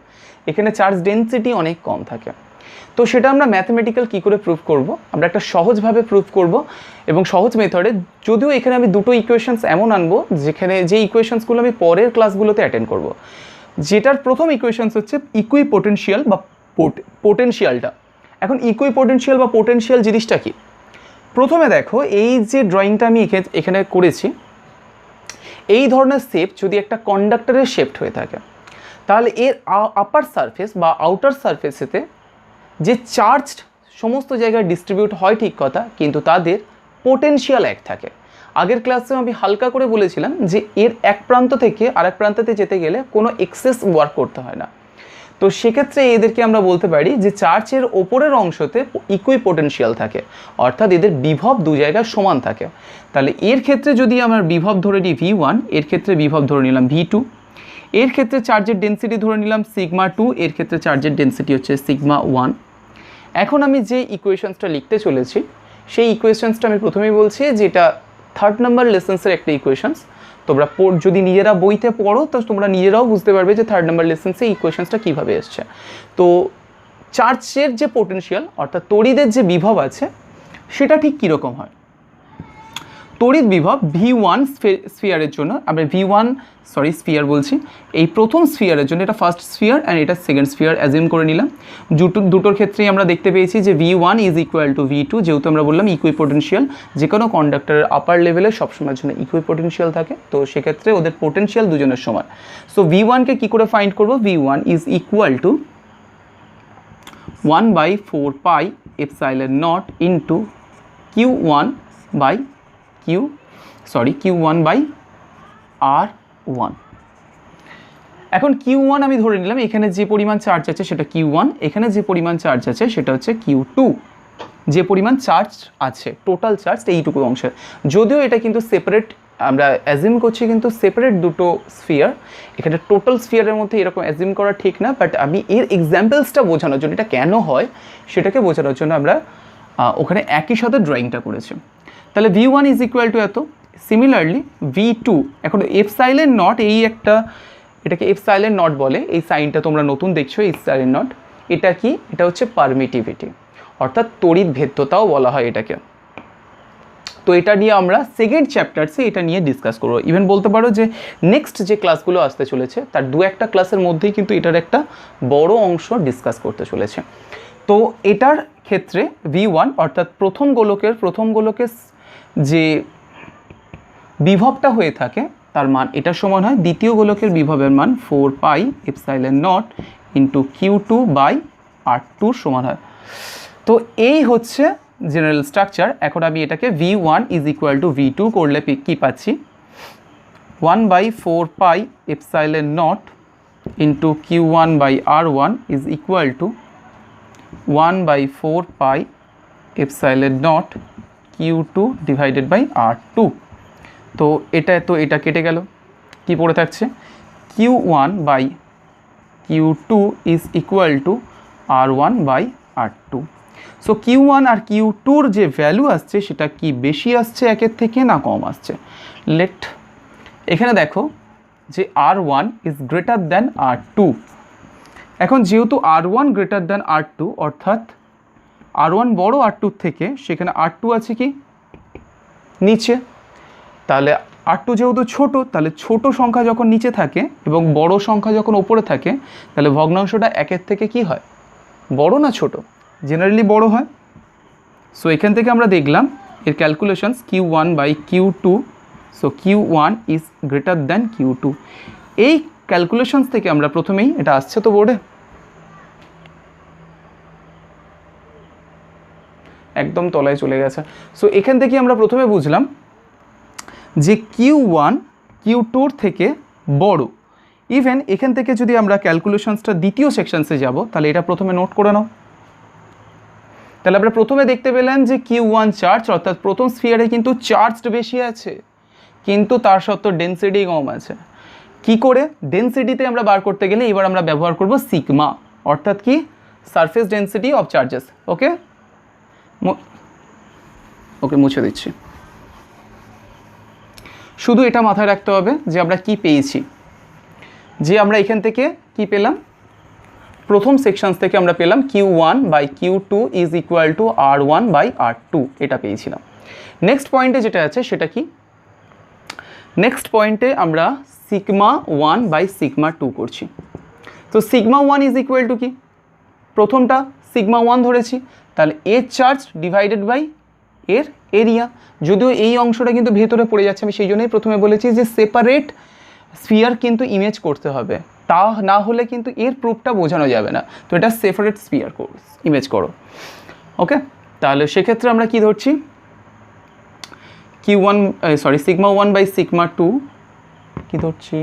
এখানে চার্জ ডেন্সিটি অনেক কম থাকে। তো সেটা আমরা ম্যাথমেটিক্যাল কী করে প্রুফ করব, আমরা একটা সহজভাবে প্রুফ করব, এবং সহজ মেথডে, যদিও এখানে আমি দুটো ইকুয়েশনস এমন আনবো যেখানে যে ইকুয়েশনসগুলো আমি পরের ক্লাসগুলোতে অ্যাটেন্ড করব। যেটার প্রথম ইকুয়েশনস হচ্ছে ইকুইপোটেনশিয়াল বা পোটেনশিয়ালটা। এখন ইকুইপোটেনশিয়াল বা পোটেনশিয়াল জিনিসটা কি? প্রথমে দেখো, এই যে ড্রয়িংটা আমি এখানে করেছি, এই ধরনের শেপ যদি একটা কন্ডাক্টরের শেপড হয়ে থাকে, তাহলে এর আপার সারফেস বা আউটার সারফেসেতে যে চার্জ সমস্ত জায়গায় ডিস্ট্রিবিউট হয় ঠিক কথা, কিন্তু তাদের পোটেনশিয়াল এক থাকে। আগের ক্লাসে আমি হালকা করে বলেছিলাম যে এর এক প্রান্ত থেকে আরেক প্রান্ততে যেতে গেলে কোনো এক্সেস ওয়ার্ক করতে হয় না। তো সেক্ষেত্রে এদেরকে আমরা বলতে পারি যে চার্চের ওপরের অংশতে ইকুইপোটেনশিয়াল থাকে, অর্থাৎ এদের বিভব দু জায়গায় সমান থাকে। তাহলে এর ক্ষেত্রে যদি আমরা বিভব ধরে নিই V1, এর ক্ষেত্রে বিভব ধরে নিলাম V2, এর ক্ষেত্রে চার্জের ডেন্সিটি ধরে নিলাম σ2, এর ক্ষেত্রে চার্জের ডেন্সিটি হচ্ছে σ1। এখন আমি যে ইকুয়েশনসটা লিখতে চলেছি, সেই ইকুয়েশনসটা আমি প্রথমেই বলছি যে এটা 3rd নাম্বার লেসেন্সের একটা ইকুয়েশনস। তোমরা যদি নিজেরা বইতে পড়ো তো তোমরা নিজেরাও বুঝতে পারবে যে 3rd নাম্বার লেসেন্সে ইকুয়েশনসটা কীভাবে এসছে। তো চার্জের যে পোটেনশিয়াল, অর্থাৎ তড়িদের যে বিভব আছে, সেটা ঠিক কীরকম হয়। তড়িৎ বিভব V1 স্ফিয়ারের জন্য, আমরা স্ফিয়ার বলছি, এই প্রথম স্ফিয়ারের জন্য এটা ফার্স্ট স্ফিয়ার অ্যান্ড এটা সেকেন্ড স্ফিয়ার অ্যাজিউম করে নিলাম। দুটোর ক্ষেত্রেই আমরা দেখতে পেয়েছি যে V1 is equal two V2, যেহেতু আমরা বললাম ইকুইপোটেনশিয়াল, যে কোনো কন্ডাক্টরের আপার লেভেলে সবসময়ের জন্য ইকুইপোটেনশিয়াল থাকে, তো সেক্ষেত্রে ওদের পোটেনশিয়াল দুজনের সমান। সো V1কে কী করে ফাইন্ড করবো? V1 is equal to 1/4 pi epsilon naught into Q1 by R1। এখন Q1 আমি ধরে নিলাম এখানে যে পরিমাণ চার্জ আছে সেটা Q1, এখানে যে পরিমাণ চার্জ আছে সেটা হচ্ছে Q2। যে পরিমাণ চার্জ আছে, টোটাল চার্জ এইটুকু অংশে, যদিও এটা কিন্তু সেপারেট, আমরা অ্যাজিউম করছি কিন্তু সেপারেট দুটো স্ফিয়ার, এখানে টোটাল স্ফিয়ারের মধ্যে এরকম অ্যাজিউম করা ঠিক না, বাট আমি এর এক্সাম্পলসটা বোঝানোর জন্য, এটা কেন হয় সেটাকে বোঝানোর জন্য আমরা ওখানে একই সাথে ড্রয়িংটা করেছি। তাহলে V1 ইজ ইকুয়াল টু এত। সিমিলারলি V2, এখন এপসাইলন নট, এটাকে এপসাইলন নট বলে, এই সাইনটা তোমরা নতুন দেখছো, এপসাইলন নট, এটা কি? এটা হচ্ছে পারমিটিভিটি, অর্থাৎ তড়িৎ ভেদ্যতাও বলা হয় এটাকে। তো এটা নিয়ে আমরা সেকেন্ড চ্যাপ্টারসে এটা নিয়ে ডিসকাস করবো। ইভেন বলতে পারো যে নেক্সট যে ক্লাসগুলো আসতে চলেছে তার দু একটা ক্লাসের মধ্যেই কিন্তু এটার একটা বড় অংশ ডিসকাস করতে চলেছে। তো এটার ক্ষেত্রে V1 অর্থাৎ প্রথম গোলকের যে বিভবটা হয়ে থাকে তার মান এটার সমান হয় দ্বিতীয় গোলকের বিভবের মান 4 pi epsilon naught into Q2 by R2 সমান হয়। তো এই হচ্ছে জেনারেল স্ট্রাকচার। এখন আমি এটাকে V1 is equal two V2 করলে কি পাচ্ছি? 1/4 pi epsilon naught into Q1 by R1 is equal to 1/4 pi epsilon naught Q2 divided by R2। তো এটা কেটে গেল, কি পড়ে থাকছে? Q1 by Q2 is equal to R1 by R2। So Q1 আর Q2র যে ভ্যালু আসছে সেটা কি বেশি আসছে একের থেকে না কম আসছে? এখানে দেখো যে R1 is greater than R2। এখন যেহেতু R1 গ্রেটার দ্যান R2, অর্থাৎ R1 বড় R2 থেকে, সেখানে R2 আছে কি নিচে, তাহলে R2 যেহেতু ছোট, তাহলে ছোট সংখ্যা যখন নিচে থাকে এবং বড় সংখ্যা যখন ওপরে থাকে, তাহলে ভগ্নাংশটা একের থেকে কি হয়? বড় না ছোট? জেনারেলি বড় হয়। সো এখান থেকে আমরা দেখলাম এর calculations Q1 by Q2, so Q1 is greater than Q2। এই ক্যালকুলেশনস থেকে আমরা প্রথমেই, এটা আসছে তো বোর্ডে, একদম তলায় চলে গেছে। সো এখান থেকে আমরা প্রথমে বুঝলাম যে Q1 Q2 থেকে বড়। ইভেন এখান থেকে যদি আমরা ক্যালকুলেশনসটা দ্বিতীয় সেকশনসে যাব, তাহলে এটা প্রথমে নোট করে নাও। তাহলে আমরা প্রথমে দেখতে পেলাম যে Q1 চার্জ, অর্থাৎ প্রথম স্ফিয়ারে কিন্তু চার্জড বেশি আছে, কিন্তু তার সত্ত্বেও ডেন্সিটি কম আছে। কি করে? ডেন্সিটিতে আমরা বার করতে গেলে এবার আমরা ব্যবহার করব সিগমা, অর্থাৎ কি সারফেস ডেন্সিটি অফ চার্জেস। ওকে ওকে, মুছে দিচ্ছি। শুধু এটা মাথায় রাখতে হবে যে আমরা কি পেয়েছি, যে আমরা এখান থেকে কি পেলাম, প্রথম সেকশনস থেকে আমরা পেলাম Q1/Q2 is equal two R1/R2, এটা পেয়েছিলাম। নেক্সট পয়েন্টে যেটা আছে সেটা কি, নেক্সট পয়েন্টে আমরা σ1/σ2 করছি। তো σ1 ইজ ইকুয়াল টু কি, প্রথমটা σ1 ধরেছি, তাহলে এর চার্জ ডিভাইডেড বাই এর এরিয়া। যদিও এই অংশটা কিন্তু ভেতরে পড়ে যাচ্ছে, আমি সেই জন্যই প্রথমে বলেছি যে সেপারেট স্ফিয়ার কিন্তু ইমেজ করতে হবে, তা না হলে কিন্তু এর প্রুফটা বোঝানো যাবে না। তো এটা সেপারেট স্ফিয়ার ইমেজ করো। ওকে, তাহলে সেক্ষেত্রে আমরা কি ধরছি, σ1/σ2 কি ধরছি,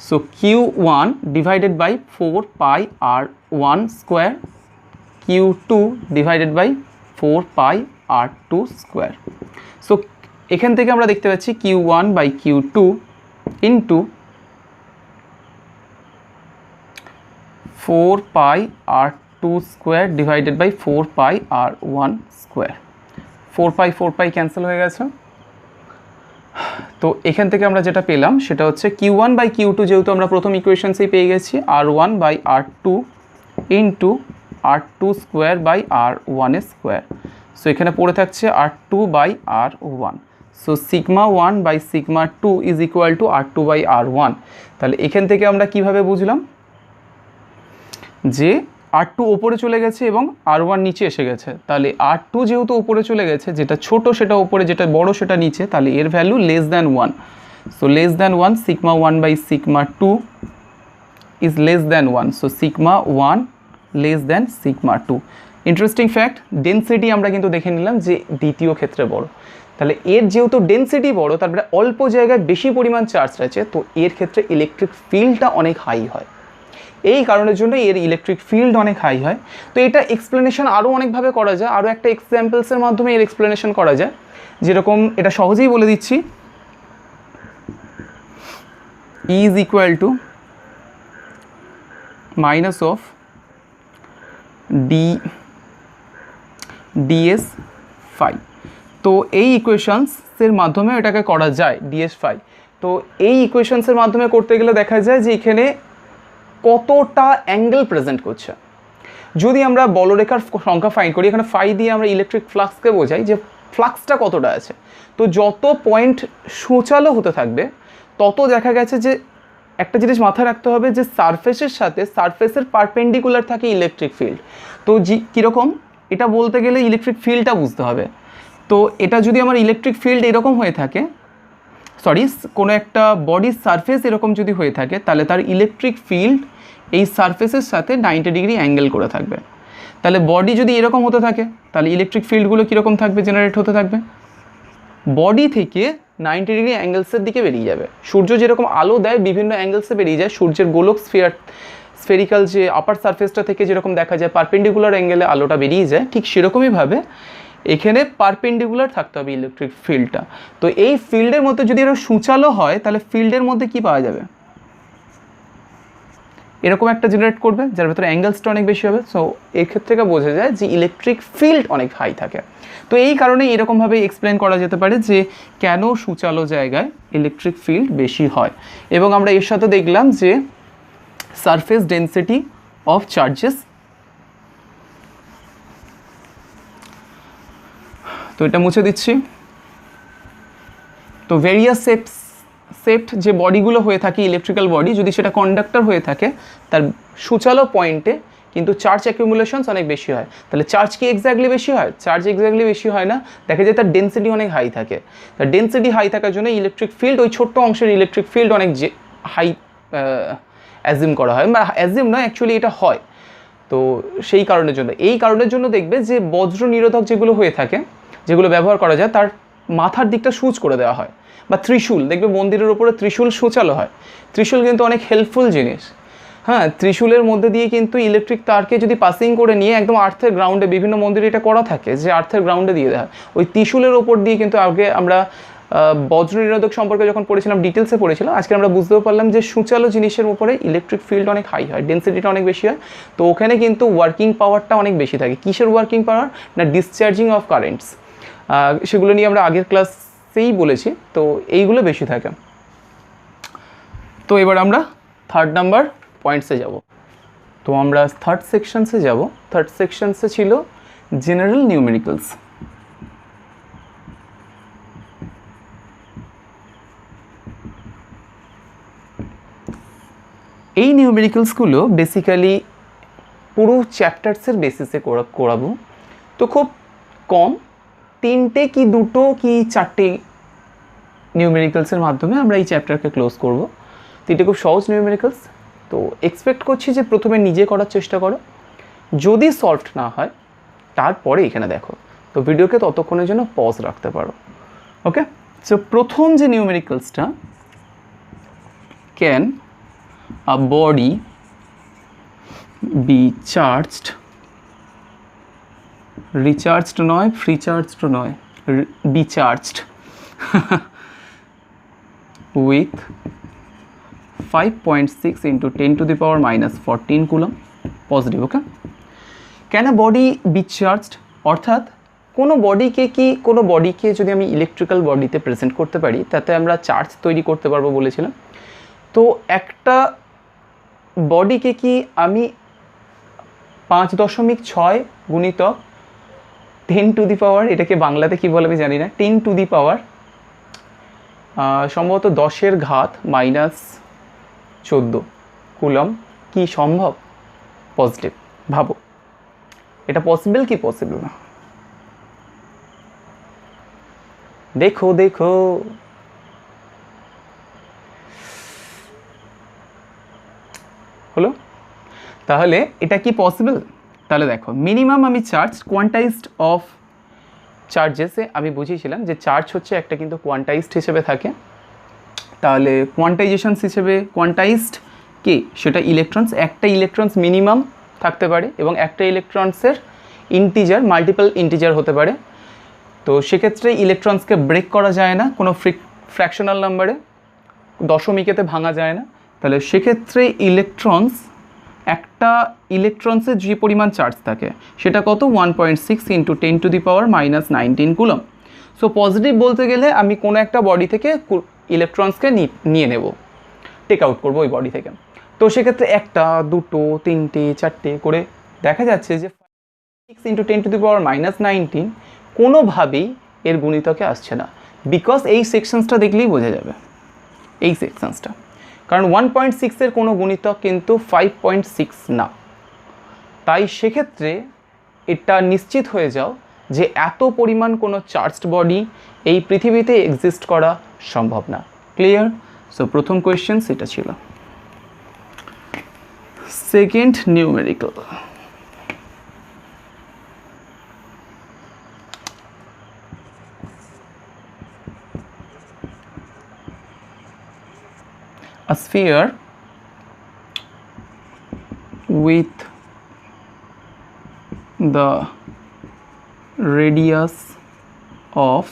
so Q1 divided by 4πr1 square, Q2 divided by 4πr2 square. So এখান থেকে আমরা দেখতে পাচ্ছি Q1/Q2 into 4πr2 square divided by 4πr1 square. 4π cancel হয়ে গেছে। তো এখান থেকে আমরা যেটা পেলাম সেটা হচ্ছে Q1/Q2, যেহেতু আমরা প্রথম ইকুয়েশনসেই পেয়ে গেছি, R1/R2 into R2 square by R1 square. So এখানে পড়ে থাকছে R2/R1। So σ1/σ2 is equal to R2/R1। তাহলে এখান থেকে আমরা কিভাবে বুঝলাম যে R2 ওপরে চলে গেছে এবং R1 নিচে এসে গেছে। তাহলে R2 যেহেতু ওপরে চলে গেছে, যেটা ছোট সেটা ওপরে, যেটা বড় সেটা নিচে, তাহলে এর value less than 1। So less than 1, σ1/σ2 is less than 1। So σ1 less than σ2। Interesting fact, density আমরা কিন্তু দেখে নিলাম যে দ্বিতীয় ক্ষেত্রে বড়। তাহলে এর যেহেতু ডেন্সিটি বড়, তারপরে অল্প জায়গায় বেশি পরিমাণ চার্জ রয়েছে, তো এর ক্ষেত্রে ইলেকট্রিক ফিল্ডটা অনেক হাই হয়। এই কারণের জন্য এর ইলেকট্রিক ফিল্ড অনেক হাই হয়। তো এটা এক্সপ্লেনেশন আরও অনেকভাবে করা যায়, আরও একটা এক্সাম্পলসের মাধ্যমে এর এক্সপ্লেনেশন করা যায়। যেরকম এটা সহজেই বলে দিচ্ছি, E is equal to minus of ds phi. তো এই ইকুয়েশনসের মাধ্যমে এটাকে করা যায় ds ফাই। তো এই ইকুয়েশনসের মাধ্যমে করতে গেলে দেখা যায় যে এখানে কতটা অ্যাঙ্গেল প্রেজেন্ট করছে। যদি আমরা বলরেখার সংখ্যা ফাইন্ড করি, এখানে ফাই দিয়ে আমরা ইলেকট্রিক ফ্লাক্সকে বোঝাই যে ফ্লাক্সটা কতটা আছে। তো যত পয়েন্ট সূচালো হতে থাকবে, তত দেখা গেছে যে একটা জিনিস মাথায় রাখতে হবে যে সারফেসের সাথে সারফেসের পারপেন্ডিকুলার থাকে ইলেকট্রিক ফিল্ড। তো কীরকম, এটা বলতে গেলে ইলেকট্রিক ফিল্ডটা বুঝতে হবে। তো এটা যদি আমার ইলেকট্রিক ফিল্ড এরকম হয়ে থাকে, কোনো একটা বডির সারফেস এরকম যদি হয়ে থাকে, তাহলে তার ইলেকট্রিক ফিল্ড এই সারফেসের সাথে 90 ডিগ্রি অ্যাঙ্গেল করে থাকবে। তাহলে বডি যদি এরকম হতে থাকে, তাহলে ইলেকট্রিক ফিল্ডগুলো কীরকম থাকবে, জেনারেট হতে থাকবে, বডি থেকে 90 ডিগ্রি অ্যাঙ্গেলসের দিকে বেরিয়ে যাবে। সূর্য যেরকম আলো দেয় বিভিন্ন অ্যাঙ্গেলসে বেরিয়ে যায়, সূর্যের গোলক স্ফেরিক্যাল যে আপার সারফেসটা থেকে যেরকম দেখা যায় পারপেন্ডিকুলার অ্যাঙ্গেলে আলোটা বেরিয়ে যায়, ঠিক সেরকমইভাবে এখানে পারপেন্ডিকুলার থাকতে হবে ইলেকট্রিক ফিল্ডটা। তো এই ফিল্ডের মধ্যে যদি এরা সূচালো হয়, তাহলে ফিল্ডের মধ্যে কি পাওয়া যাবে, এরকম একটা জেনারেট করবে যার ভেতরে অ্যাঙ্গেলসটা অনেক বেশি হবে। সো এর ক্ষেত্রে বোঝা যায় যে ইলেকট্রিক ফিল্ড অনেক হাই থাকে। তো এই কারণে এরকমভাবে এক্সপ্লেন করা যেতে পারে যে কেন সূচালো জায়গায় ইলেকট্রিক ফিল্ড বেশি হয়। এবং আমরা এর সাথে দেখলাম যে সারফেস ডেন্সিটি অফ চার্জেস, তো এটা মুছে দিচ্ছি। তো ভেরিয়াস সেপ্ট যে বডিগুলো হয়ে থাকে ইলেকট্রিক্যাল বডি, যদি সেটা কন্ডাক্টর হয়ে থাকে, তার সূচালো পয়েন্টে কিন্তু চার্জ অ্যাকিউমুলেশনস অনেক বেশি হয়। তাহলে চার্জ কি এক্স্যাক্টলি বেশি হয়? চার্জ এক্স্যাক্টলি বেশি হয় না, দেখা যায় তার ডেন্সিটি অনেক হাই থাকে। তার ডেন্সিটি হাই থাকার জন্য ইলেকট্রিক ফিল্ড, ওই ছোট্ট অংশের ইলেকট্রিক ফিল্ড অনেক হাই অ্যাজিউম করা হয়, বা অ্যাজিউম নয়, অ্যাকচুয়ালি এটা হয়। তো তো সেই কারণের জন্য দেখবে যে বজ্র নিরোধক যেগুলো হয়ে থাকে, যেগুলো ব্যবহার করা যায়, তার মাথার দিকটা সূচ করে দেওয়া হয়। বা ত্রিশূল, দেখবে মন্দিরের উপরে ত্রিশূল সূচালো হয়। ত্রিশূল কিন্তু অনেক হেল্পফুল জিনিস। হ্যাঁ, ত্রিশূলের মধ্যে দিয়ে কিন্তু ইলেকট্রিক তারকে যদি পাসিং করে নিয়ে একদম আর্থের গ্রাউন্ডে, বিভিন্ন মন্দিরে এটা করা থাকে যে আর্থের গ্রাউন্ডে দিয়ে দেওয়া হয়, ওই ত্রিশূলের ওপর দিয়ে কিন্তু আগে আমরা বজ্র নিরোধক সম্পর্কে যখন পড়েছিলাম, ডিটেলসে পড়েছিলাম, আজকে আমরা বুঝতেও পারলাম যে সূচালো জিনিসের উপরে ইলেকট্রিক ফিল্ড অনেক হাই হয়, ডেন্সিটিটা অনেক বেশি হয়। তো ওখানে কিন্তু ওয়ার্কিং পাওয়ারটা অনেক বেশি থাকে। কিসের ওয়ার্কিং পাওয়ার? না, ডিসচার্জিং অফ কারেন্টস। সেগুলো নিয়ে আমরা আগের ক্লাসেই বলেছি। তো এইগুলো বেশি থাকে। তো এবার আমরা থার্ড নাম্বার পয়েন্টসে যাব। তো আমরা থার্ড সেকশনসে যাব। থার্ড সেকশনসে ছিল জেনারেল নিউমেরিক্যালস। এই নিউমেরিক্যালসগুলো বেসিক্যালি পুরো চ্যাপ্টার্সের বেসিসে করাবো। তো খুব কম 3টে কি 2টো কি 4টে নিউমেরিক্যালসের মাধ্যমে আমরা এই চ্যাপ্টারকে ক্লোজ করব। 3টে খুব সহজ নিউমেরিক্যালস। তো এক্সপেক্ট করছি যে প্রথমে নিজে করার চেষ্টা করো, যদি সলভড না হয় তারপরে এখানে দেখো। তো ভিডিওকে ততক্ষণের জন্য পজ রাখতে পারো। ওকে, সো প্রথম যে নিউমেরিক্যালসটা, can a body be charged, recharged নয়, free charged নয়, be charged with 5.6 into 10 to the power minus 14 coulomb positive. Okay, can a body B charged, অর্থাৎ কোনো বডিকে যদি আমি ইলেকট্রিক্যাল বডিতে প্রেজেন্ট করতে পারি, তাতে আমরা চার্জ তৈরি করতে পারবো বলেছিলাম। তো একটা বডিকে কি আমি 5.6 গুণিতক 10 টু দি পাওয়ার, এটাকে বাংলাতে কি বলে আমি জানি না, 10 টু দি পাওয়ার সম্ভবত 10-এর ঘাত -14 কুলম কি সম্ভব? পজিটিভ। ভাবো, এটা পসিবল কি পসিবল না? দেখো দেখো, হলো? তাহলে এটা কি পসিবল? তাহলে দেখো, মিনিমাম আমি চার্জ কোয়ান্টাইজড অফ চার্জেসে আমি বুঝিয়েছিলাম যে চার্জ হচ্ছে একটা কিন্তু কোয়ান্টাইজড হিসেবে থাকে। তাহলে কোয়ান্টাইজেশনস হিসেবে কোয়ান্টাইজড কে, সেটা ইলেকট্রনস। একটা ইলেকট্রনস মিনিমাম থাকতে পারে এবং একটা ইলেকট্রনসের ইন্টিজার মাল্টিপল ইন্টিজার হতে পারে। তো সেক্ষেত্রে ইলেকট্রনসকে ব্রেক করা যায় না কোনো ফ্র্যাকশনাল নাম্বারে, দশমিকেতে ভাঙা যায় না। তাহলে সেক্ষেত্রে একটা ইলেকট্রনসের যে পরিমাণ চার্জ থাকে সেটা কত? 1.6 into 10 to the power minus 19 coulomb. So positive বলতে গেলে আমি কোনো একটা বডি থেকে ইলেকট্রনসকে নিয়ে নেব, টেক আউট করবো ওই বডি থেকে। তো সেক্ষেত্রে 1টা 2টো 3টে 4টে করে দেখা যাচ্ছে যে 6 into 10 to the power minus 19 কোনোভাবেই এর গুণিতকে আসছে না। বিকজ এই সেকশনসটা দেখলেই বোঝা যাবে, এই সেকশনসটা, কারণ 1.6-এর কোনো গুণিতক কিন্তু 5.6 না। তাই সেক্ষেত্রে এটা নিশ্চিত হয়ে যাও যে এত পরিমাণ কোনো চার্জড বডি এই পৃথিবীতে এক্সিস্ট করা সম্ভব না। ক্লিয়ার? সো প্রথম কোয়েশ্চেন সেটা ছিল। Second numerical, a sphere with the radius of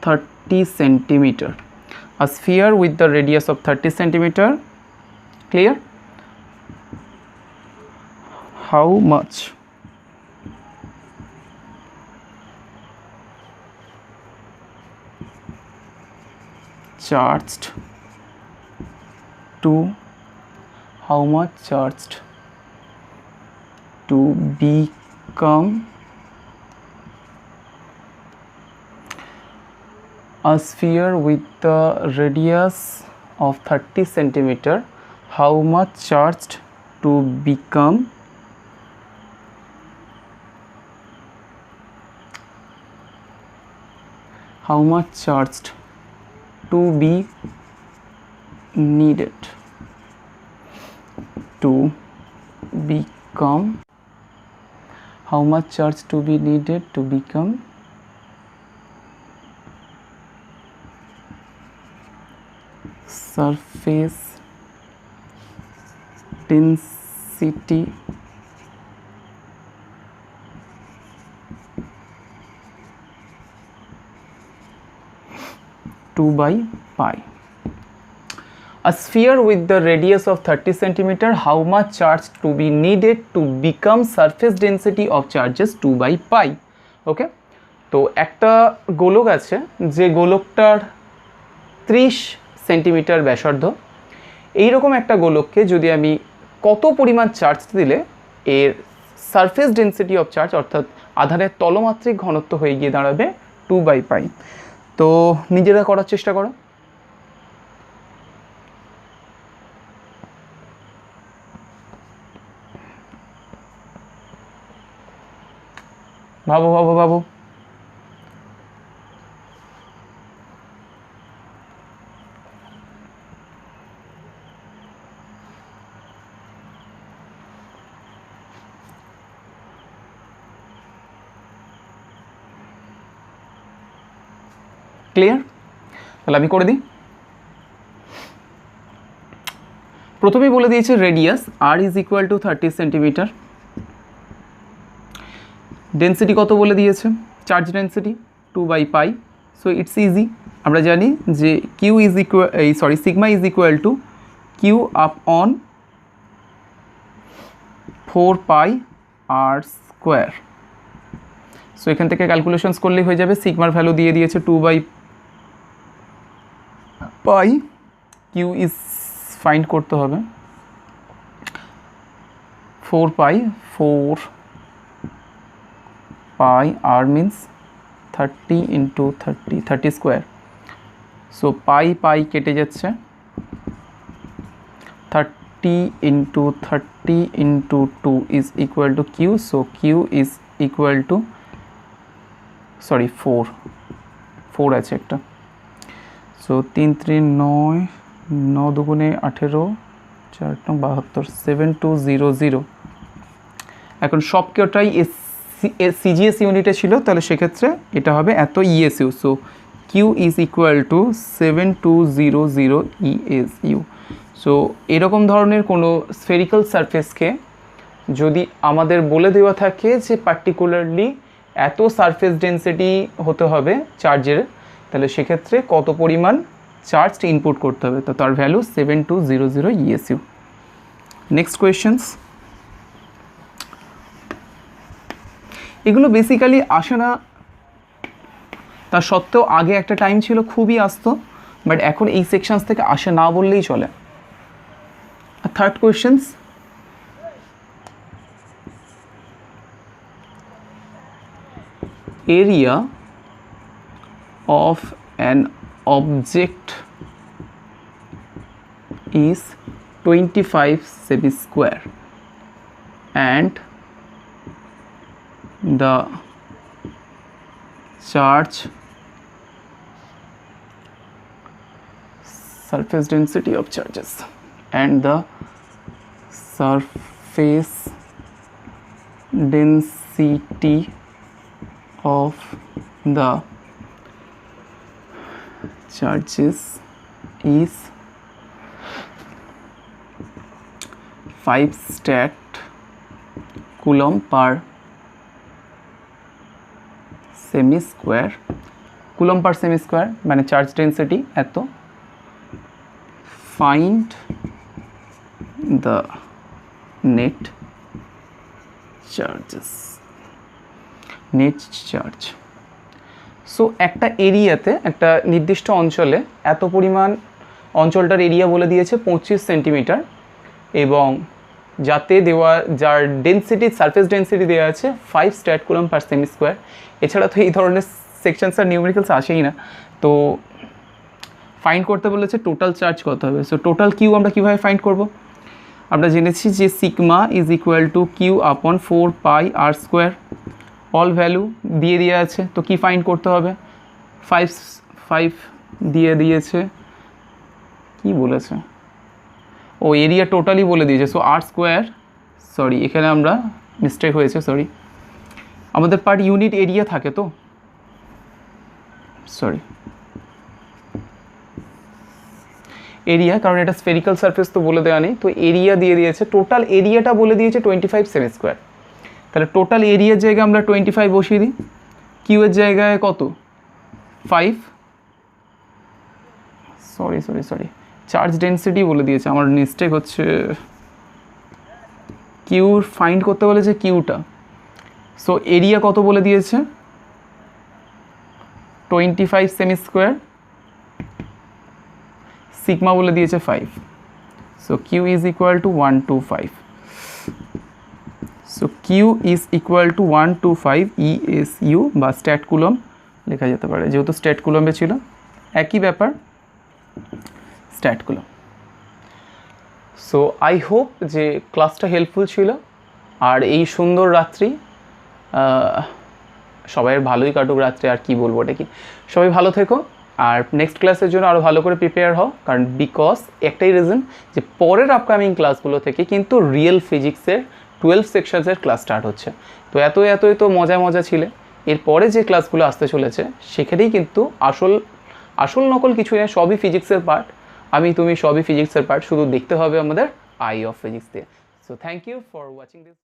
30 centimeter. A sphere with the radius of 30 centimeter. Clear? How much? Charged to, how much charged to become a sphere with the radius of 30 centimeter, how much charged to become how much charged to be needed to become become, how much charge to be needed to become surface density two by pi. A sphere with the radius of 30 centimeter, how much charge to be needed to become surface density of charges 2 by pi. ওকে, তো একটা গোলক আছে যে গোলকটার 30 centimetre ব্যাসার্ধ। এইরকম একটা গোলককে যদি আমি কত পরিমাণ চার্জ দিলে এর সারফেস ডেন্সিটি অফ চার্জ অর্থাৎ আধানের তলমাত্রিক ঘনত্ব হয়ে গিয়ে দাঁড়াবে 2 by pi। তো নিজেরা করার চেষ্টা করো। ভাবো ভাবো ভাবো। ক্লিয়ার? তাহলে আমি করে দিই। প্রথমেই বলে দিয়েছে radius R is equal to 30 centimetre. Density কত বলে দিয়েছে? Charge density 2 by pi। So it's easy, আমরা জানি যে Q is equal sigma is equal to Q up on 4 pi r square. So এখান থেকে ক্যালকুলেশনস করলেই হয়ে যাবে। সিগমার ভ্যালু দিয়ে দিয়েছে 2 by pi, Q is find করতে হবে 4 pi r means 30 into 30 square. So pi কেটে যাচ্ছে, 30 into 30 into 2 is equal to q। so q is equal to 4 আছে একটা। সো 3 3 9 9 দুগুণে 18 4 9 72 7200। এখন সবকটাই সিজিএস ইউনিটে ছিল, তাহলে সেক্ষেত্রে এটা হবে এত ESU. So Q is equal to 7200 ESU. So এরকম ধরনের কোনো স্ফেরিক্যাল সারফেসকে যদি আমাদের বলে দেওয়া থাকে যে পার্টিকুলারলি এত সারফেস ডেন্সিটি হতে হবে চার্জের, তাহলে সেক্ষেত্রে কত পরিমাণ চার্জ ইনপুট করতে হবে, তো তার ভ্যালু 7200 ইএসইউ। Next questions. এগুলো বেসিক্যালি আসে না, তা সত্ত্বেও আগে একটা টাইম ছিল খুবই আসতো, বাট এখন এই সেকশনস থেকে আসে না বললেই চলে। Third questions, area of an object is 25 semi square and the charge surface density of charges and the surface density of the charges is 5 stat coulomb per semi square। coulomb per semi square মানে charge density এত। find the net charges, net charge. So একটা এরিয়াতে, একটা নির্দিষ্ট অঞ্চলে এত পরিমাণ, অঞ্চলটার area বলে দিয়েছে 25 সেন্টিমিটার, এবং যাতে দেওয়া যার ডেন্সিটি সারফেস ডেন্সিটি দেওয়া আছে 5 স্ট্যাট কুলম্ব পার সেমি স্কোয়ার। এছাড়া তো এই ধরনের সেকশনস আর নিউমেরিক্যালস আসেই না। তো ফাইন্ড করতে বলেছে টোটাল চার্জ কত হবে। সো টোটাল কিউ আমরা কীভাবে ফাইন্ড করব? আমরা জেনেছি যে sigma is equal to Q upon 4 pi r square. All value দিয়ে দেওয়া আছে, তো কি ফাইন্ড করতে হবে? 5 দিয়ে দিয়েছে, কি বলেছে? ও এরিয়া টোটালি বলে দিয়েছে। সো r স্কোয়ার সরি এখানে আমরা মিস্টেক হয়েছে, সরি। আমাদের পার ইউনিট এরিয়া থাকে তো, সরি এরিয়া, কারণ এটা স্ফেরিক্যাল সারফেস তো বলে দেওয়া নেই, তো এরিয়া দিয়ে দিয়েছে, টোটাল এরিয়াটা বলে দিয়েছে 25 সেমি স্কোয়ার। তাহলে টোটাল এরিয়ার জায়গায় আমরা 25 বসিয়ে দিই, কিউয়ের জায়গায় কত 5, sorry sorry sorry charge density বলে দিয়েছে, আমার মিস্টেক হচ্ছে, কিউ ফাইন্ড করতে বলেছে কিউটা, সো এরিয়া কত বলে দিয়েছে 25 সেমি স্কোয়ার, সিগমা বলে দিয়েছে 5, so Q is equal to 125, so Q is equal to 125 ESU বা স্ট্যাট কুলম লেখা যেতে পারে, যেহেতু স্ট্যাট কুলমে ছিল একই ব্যাপার, stat coulomb. So I hope যে ক্লাসটা হেল্পফুল ছিল, আর এই সুন্দর রাত্রি সবাই ভালোই কাটুক রাত্রে, আর কি বলবো এটা কি, সবাই ভালো থেকো, আর নেক্সট ক্লাসের জন্য আরও ভালো করে প্রিপেয়ার হও, কারণ বিকজ একটাই রিজন যে পরের আপকামিং ক্লাসগুলো থেকে কিন্তু রিয়েল ফিজিক্সের 12 সেকশনসের ক্লাস স্টার্ট হচ্ছে। তো এতই তো মজা ছিলে, এরপরে যে ক্লাসগুলো আসতে চলেছে সেখানেই কিন্তু আসল নকল কিছু না, সবই ফিজিক্সের পার্ট, আমি তুমি সবই ফিজিক্সের পার্ট, শুধু দেখতে হবে আমাদের আই অফ ফিজিক্স দিয়ে। So thank you for watching this.